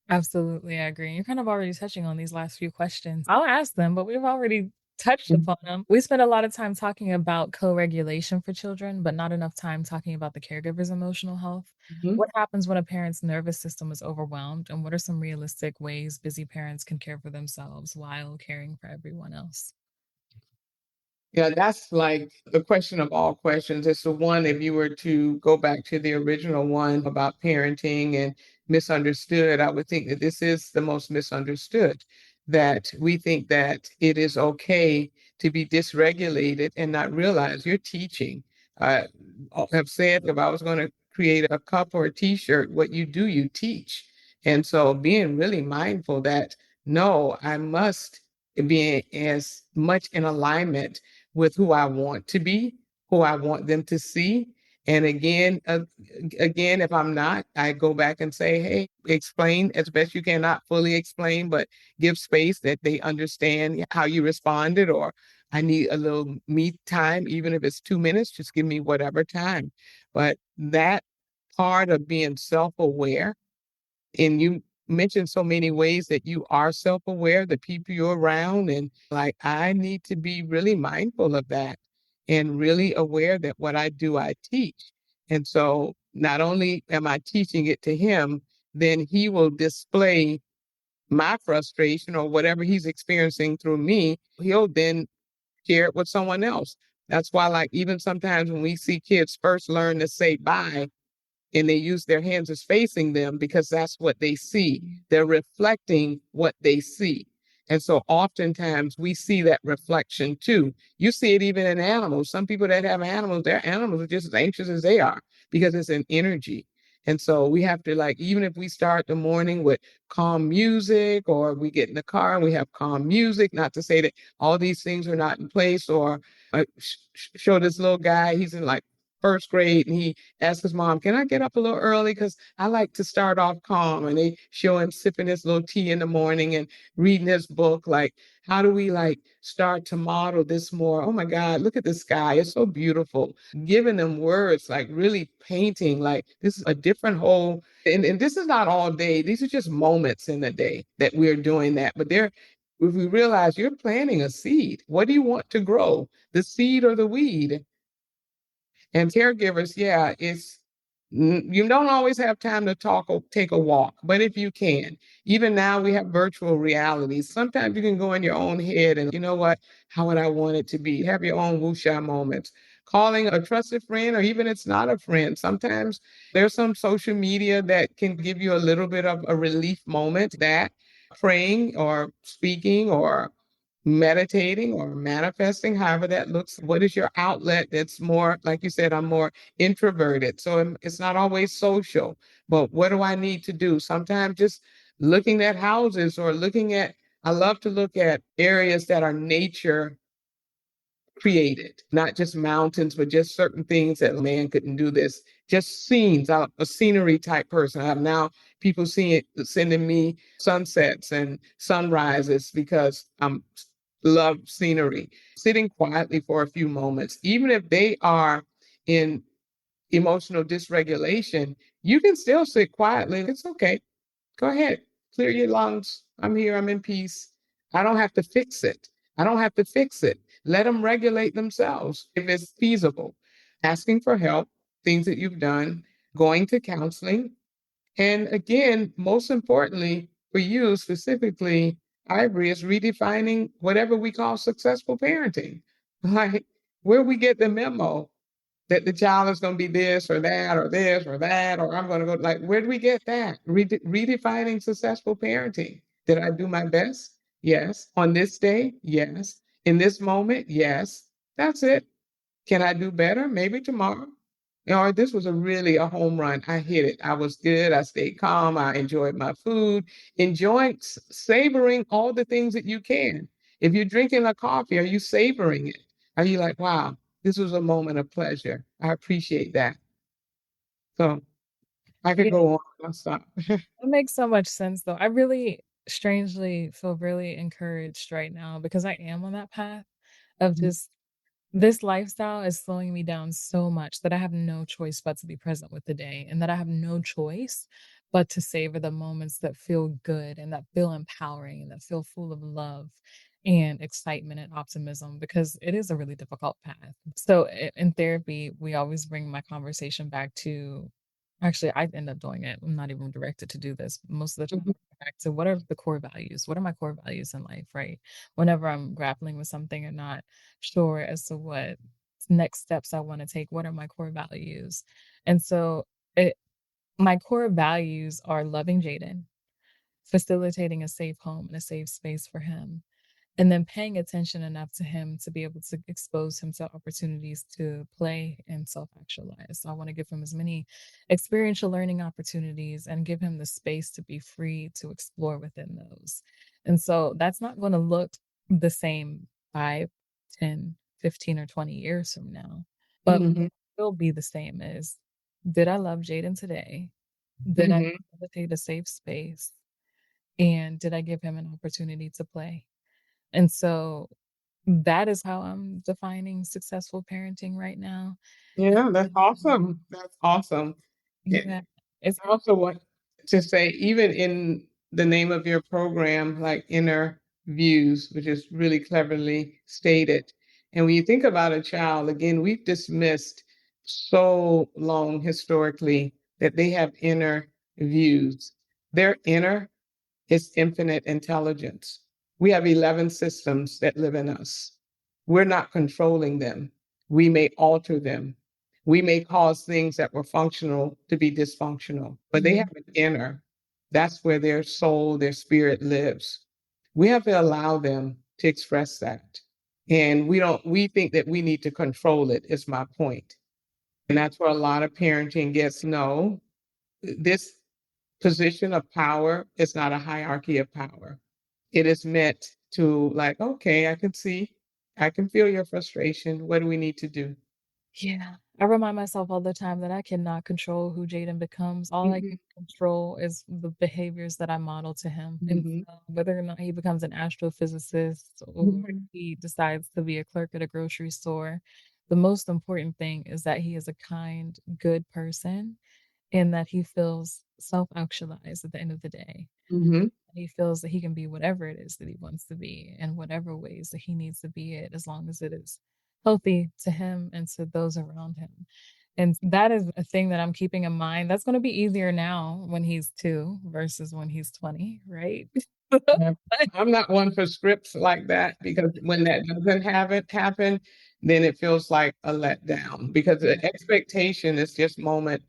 Absolutely, I agree. You're kind of already touching on these last few questions. I'll ask them, but we've already touched upon them. We spent a lot of time talking about co-regulation for children, but not enough time talking about the caregiver's emotional health. Mhm. What happens when a parent's nervous system is overwhelmed, and what are some realistic ways busy parents can care for themselves while caring for everyone else? Yeah, that's like the question of all questions. It's the one, if you were to go back to the original one about parenting and misunderstood, I would think that this is the most misunderstood. That we think that it is okay to be dysregulated and not realize you're teaching. I have said if I was going to create a cup or a t-shirt, what you do, you teach. And so being really mindful that no, I must be as much in alignment with who I want to be, who I want them to see. And again, if I'm not, I go back and say, hey, explain as best you can, not fully explain, but give space that they understand how you responded, or I need a little me time, even if it's 2 minutes, just give me whatever time. But that part of being self-aware, and you mentioned so many ways that you are self-aware, the people you're around, and like I need to be really mindful of that and really aware that what I do, I teach. And so not only am I teaching it to him, then he will display my frustration or whatever he's experiencing through me. He'll then share it with someone else. That's why, like, even sometimes when we see kids first learn to say bye, and they use their hands as facing them because that's what they see. They're reflecting what they see. And so oftentimes we see that reflection too. You see it even in animals. Some people that have animals, their animals are just as anxious as they are because it's an energy. And so we have to, like, even if we start the morning with calm music, or we get in the car and we have calm music, not to say that all these things are not in place, or show this little guy, he's in like first grade, and he asked his mom, can I get up a little early? Because I like to start off calm. And they show him sipping his little tea in the morning and reading his book. Like, how do we like start to model this more? Oh my God, look at the sky. It's so beautiful. Giving them words, like really painting, like this is a different whole. And this is not all day. These are just moments in the day that we're doing that. But they're, if we realize you're planting a seed, what do you want to grow? The seed or the weed? And caregivers, yeah, you don't always have time to talk or take a walk, but if you can, even now we have virtual realities. Sometimes you can go in your own head and, you know what, how would I want it to be? Have your own wuxia moments. Calling a trusted friend, or even it's not a friend. Sometimes there's some social media that can give you a little bit of a relief moment, that praying or speaking or meditating or manifesting, however that looks. What is your outlet that's more, like you said, I'm more introverted. So it's not always social, but what do I need to do? Sometimes just looking at houses or looking at, I love to look at areas that are nature created, not just mountains, but just certain things that man couldn't do this. Just scenes. I'm a scenery type person. I have now people sending me sunsets and sunrises because I'm love scenery. Sitting quietly for a few moments, even if they are in emotional dysregulation, you can still sit quietly. It's okay. Go ahead, clear your lungs. I'm here, I'm in peace. I don't have to fix it. I don't have to fix it. Let them regulate themselves if it's feasible. Asking for help, things that you've done, going to counseling. And again, most importantly, for you specifically, Ivory, is redefining whatever we call successful parenting. Like, where we get the memo that the child is going to be this or that or this or that, or I'm going to go, like, where do we get that? Redefining successful parenting. Did I do my best? Yes. On this day? Yes. In this moment? Yes. That's it. Can I do better? Maybe tomorrow. Or this was really a home run. I hit it. I was good. I stayed calm. I enjoyed my food, enjoying, savoring all the things that you can. If you're drinking a coffee, are you savoring it? Are you like, wow, this was a moment of pleasure. I appreciate that. So I could Yeah, go on. I'll stop. that makes so much sense, though. I really strangely feel really encouraged right now because I am on that path of just This lifestyle is slowing me down so much that I have no choice but to be present with the day, and that I have no choice but to savor the moments that feel good and that feel empowering and that feel full of love and excitement and optimism, because it is a really difficult path. So in therapy, we always bring my conversation back to, actually, I end up doing it. I'm not even directed to do this. Most of the time, Mhm. back to what are the core values? What are my core values in life, right? Whenever I'm grappling with something or not sure as to what next steps I want to take, what are my core values? And so it, my core values are loving Jaden, facilitating a safe home and a safe space for him, and then paying attention enough to him to be able to expose him to opportunities to play and self-actualize. So I want to give him as many experiential learning opportunities and give him the space to be free to explore within those. And so that's not going to look the same 5, 10, 15, or 20 years from now, but Mhm. will be the same as, did I love Jaden today? Did I Mhm. facilitate a safe space? And did I give him an opportunity to play? And so that is how I'm defining successful parenting right now. Yeah, that's awesome. That's awesome. It, Yeah, it's I also want to say, even in the name of your program, like Inner Views, which is really cleverly stated. And when you think about a child, again, we've dismissed so long historically that they have inner views. Their inner is infinite intelligence. We have 11 systems that live in us. We're not controlling them. We may alter them. We may cause things that were functional to be dysfunctional, but they Mhm, have an inner. That's where their soul, their spirit lives. We have to allow them to express that. And we think that we need to control it, is my point. And that's where a lot of parenting gets no. This position of power is not a hierarchy of power. It is meant to, like, okay, I can see, I can feel your frustration. What do we need to do? yeah. I remind myself all the time that I cannot control who Jaden becomes. All I can Mhm. control is the behaviors that I model to him. And Mhm. so whether or not he becomes an astrophysicist or Mhm. he decides to be a clerk at a grocery store, the most important thing is that he is a kind, good person and that he feels self-actualized at the end of the day. Mhm. He feels that he can be whatever it is that he wants to be in whatever ways that he needs to be it, as long as it is healthy to him and to those around him. And that is a thing that I'm keeping in mind. That's going to be easier now when he's 2 versus when he's 20, right? Yeah. I'm not one for scripts like that, because when that doesn't have it happen, then it feels like a letdown, because the expectation is just moment,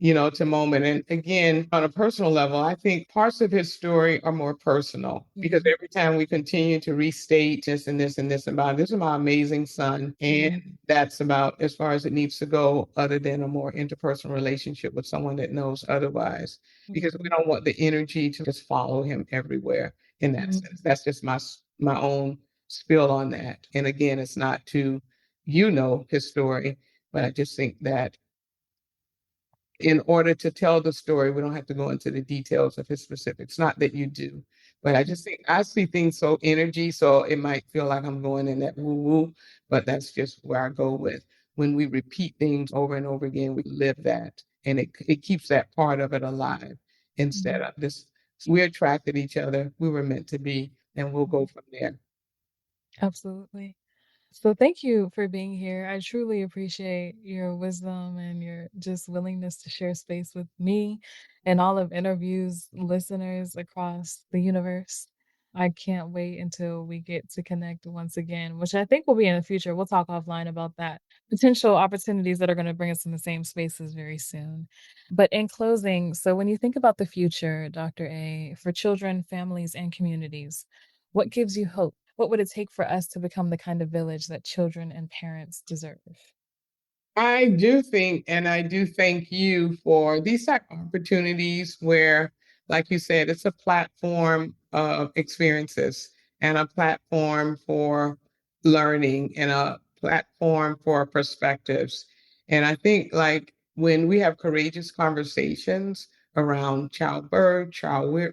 to moment. And again, on a personal level, I think parts of his story are more personal, because Mhm, every time we continue to restate this and this and this is my amazing son. And that's about as far as it needs to go, other than a more interpersonal relationship with someone that knows otherwise, because we mhm, don't want the energy to just follow him everywhere in that mhm, sense. That's just my own spill on that. And again, it's not to his story, but I just think that in order to tell the story, we don't have to go into the details of his specifics. Not that you do, but I just think I see things so energy, so it might feel like I'm going in that woo woo, but that's just where I go with. When we repeat things over and over again, we live that, and it keeps that part of it alive instead mhm, of this. We attracted each other. We were meant to be, and we'll go mhm. from there. Absolutely. So thank you for being here. I truly appreciate your wisdom and your just willingness to share space with me and all of interviews listeners across the universe. I can't wait until we get to connect once again, which I think will be in the future. We'll talk offline about that. Potential opportunities that are going to bring us in the same spaces very soon. But in closing, so when you think about the future, Dr. A, for children, families, and communities, what gives you hope? What would it take for us to become the kind of village that children and parents deserve? I do think, and I do thank you for these type of opportunities where, like you said, it's a platform of experiences and a platform for learning and a platform for perspectives. And I think, like, when we have courageous conversations around childbirth,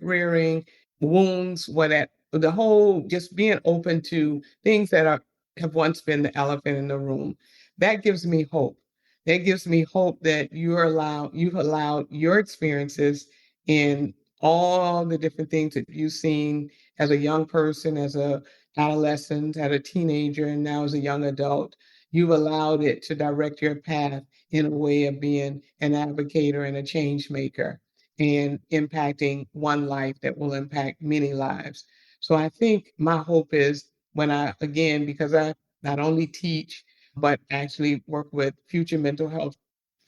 rearing, wounds, what that the whole just being open to things that are have once been the elephant in the room. That gives me hope. That gives me hope that you've allowed your experiences in all the different things that you've seen as a young person, as a adolescent, as a teenager, and now as a young adult. You've allowed it to direct your path in a way of being an advocator and a change maker and impacting one life that will impact many lives. So I think my hope is when again, because I not only teach, but actually work with future mental health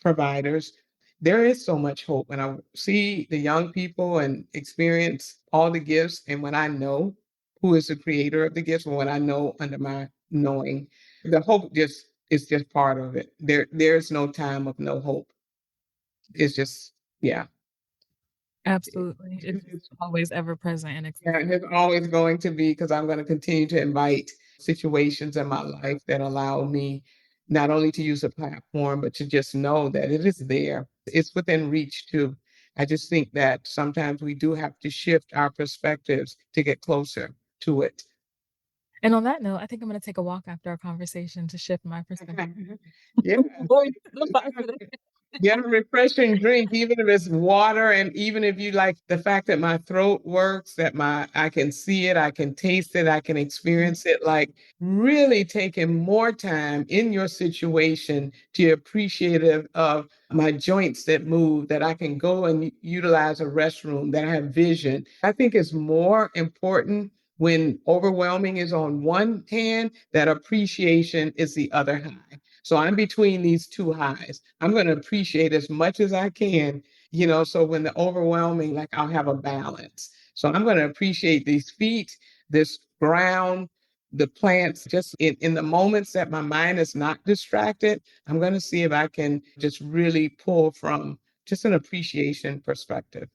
providers, there is so much hope when I see the young people and experience all the gifts. And when I know who is the creator of the gifts, and when I know under my knowing, the hope just is just part of it. There's no time of no hope. It's just, yeah. Absolutely. It's It's always ever present and Yeah, and it's always going to be because I'm going to continue to invite situations in my life that allow me not only to use a platform, but to just know that it is there. It's within reach too. I just think that sometimes we do have to shift our perspectives to get closer to it. And on that note, I think I'm gonna take a walk after our conversation to shift my perspective. Yeah. Going to the positive. Get a refreshing drink, even if it's water, and even if you like the fact that my throat works, that I can see it, I can taste it, I can experience it, like really taking more time in your situation to appreciative of my joints that move, that I can go and utilize a restroom, that I have vision. I think it's more important when overwhelming is on one hand, that appreciation is the other high. So I'm between these two highs. I'm going to appreciate as much as I can, so when the overwhelming, like I'll have a balance. So I'm going to appreciate these feet, this ground, the plants, just in the moments that my mind is not distracted. I'm going to see if I can just really pull from just an appreciation perspective.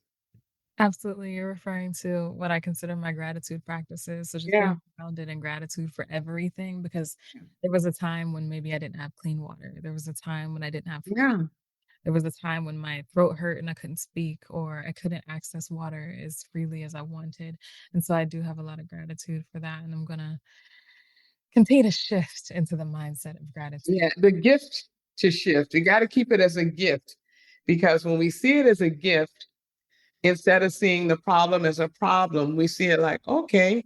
Absolutely. You're referring to what I consider my gratitude practices. So just Yeah. being grounded in gratitude for everything, because there was a time when maybe I didn't have clean water. There was a time when I didn't have food. Yeah. There was a time when my throat hurt and I couldn't speak, or I couldn't access water as freely as I wanted. And so I do have a lot of gratitude for that. And I'm going to continue to shift into the mindset of gratitude. Yeah. The gift to shift, you got to keep it as a gift because when we see it as a gift, instead of seeing the problem as a problem, we see it like, okay,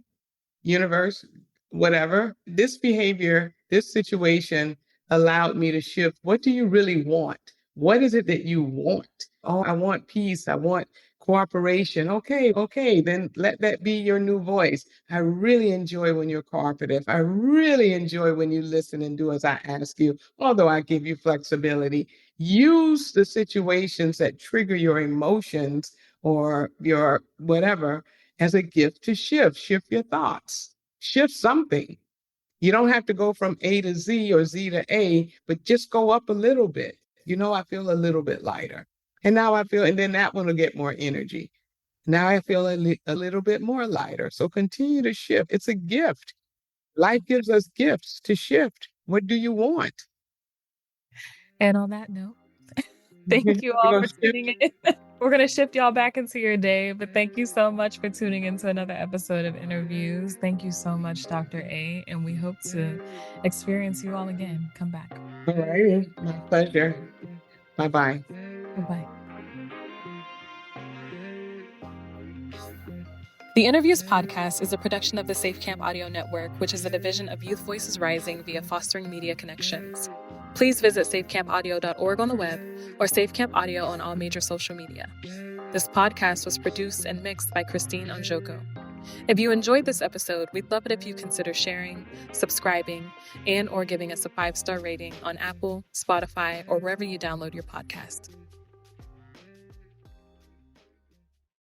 universe, whatever, this behavior, this situation allowed me to shift. What do you really want? What is it that you want? Oh, I want peace. I want cooperation. Okay, then let that be your new voice. I really enjoy when you're cooperative. I really enjoy when you listen and do as I ask you, although I give you flexibility. Use the situations that trigger your emotions or your whatever as a gift to shift your thoughts, shift something. You don't have to go from A to Z or Z to A, but just go up a little bit. I feel a little bit lighter. And now and then that one will get more energy. Now I feel a little bit more lighter. So continue to shift. It's a gift. Life gives us gifts to shift. What do you want? And on that note, thank you We're all going for to shift. tuning in. We're going to shift y'all back into your day, but thank you so much for tuning into another episode of InnerViews. Thank you so much, Dr. A, and we hope to experience you all again. Come back. All right. My pleasure. Bye-bye. Bye-bye. The InnerViews podcast is a production of the Safe Camp Audio Network, which is a division of Youth Voices Rising via Fostering Media Connections. Please visit safecampaudio.org on the web or Safe Camp Audio on all major social media. This podcast was produced and mixed by Christine Onjoko. If you enjoyed this episode, we'd love it if you consider sharing, subscribing, and/or giving us a 5-star rating on Apple, Spotify, or wherever you download your podcast.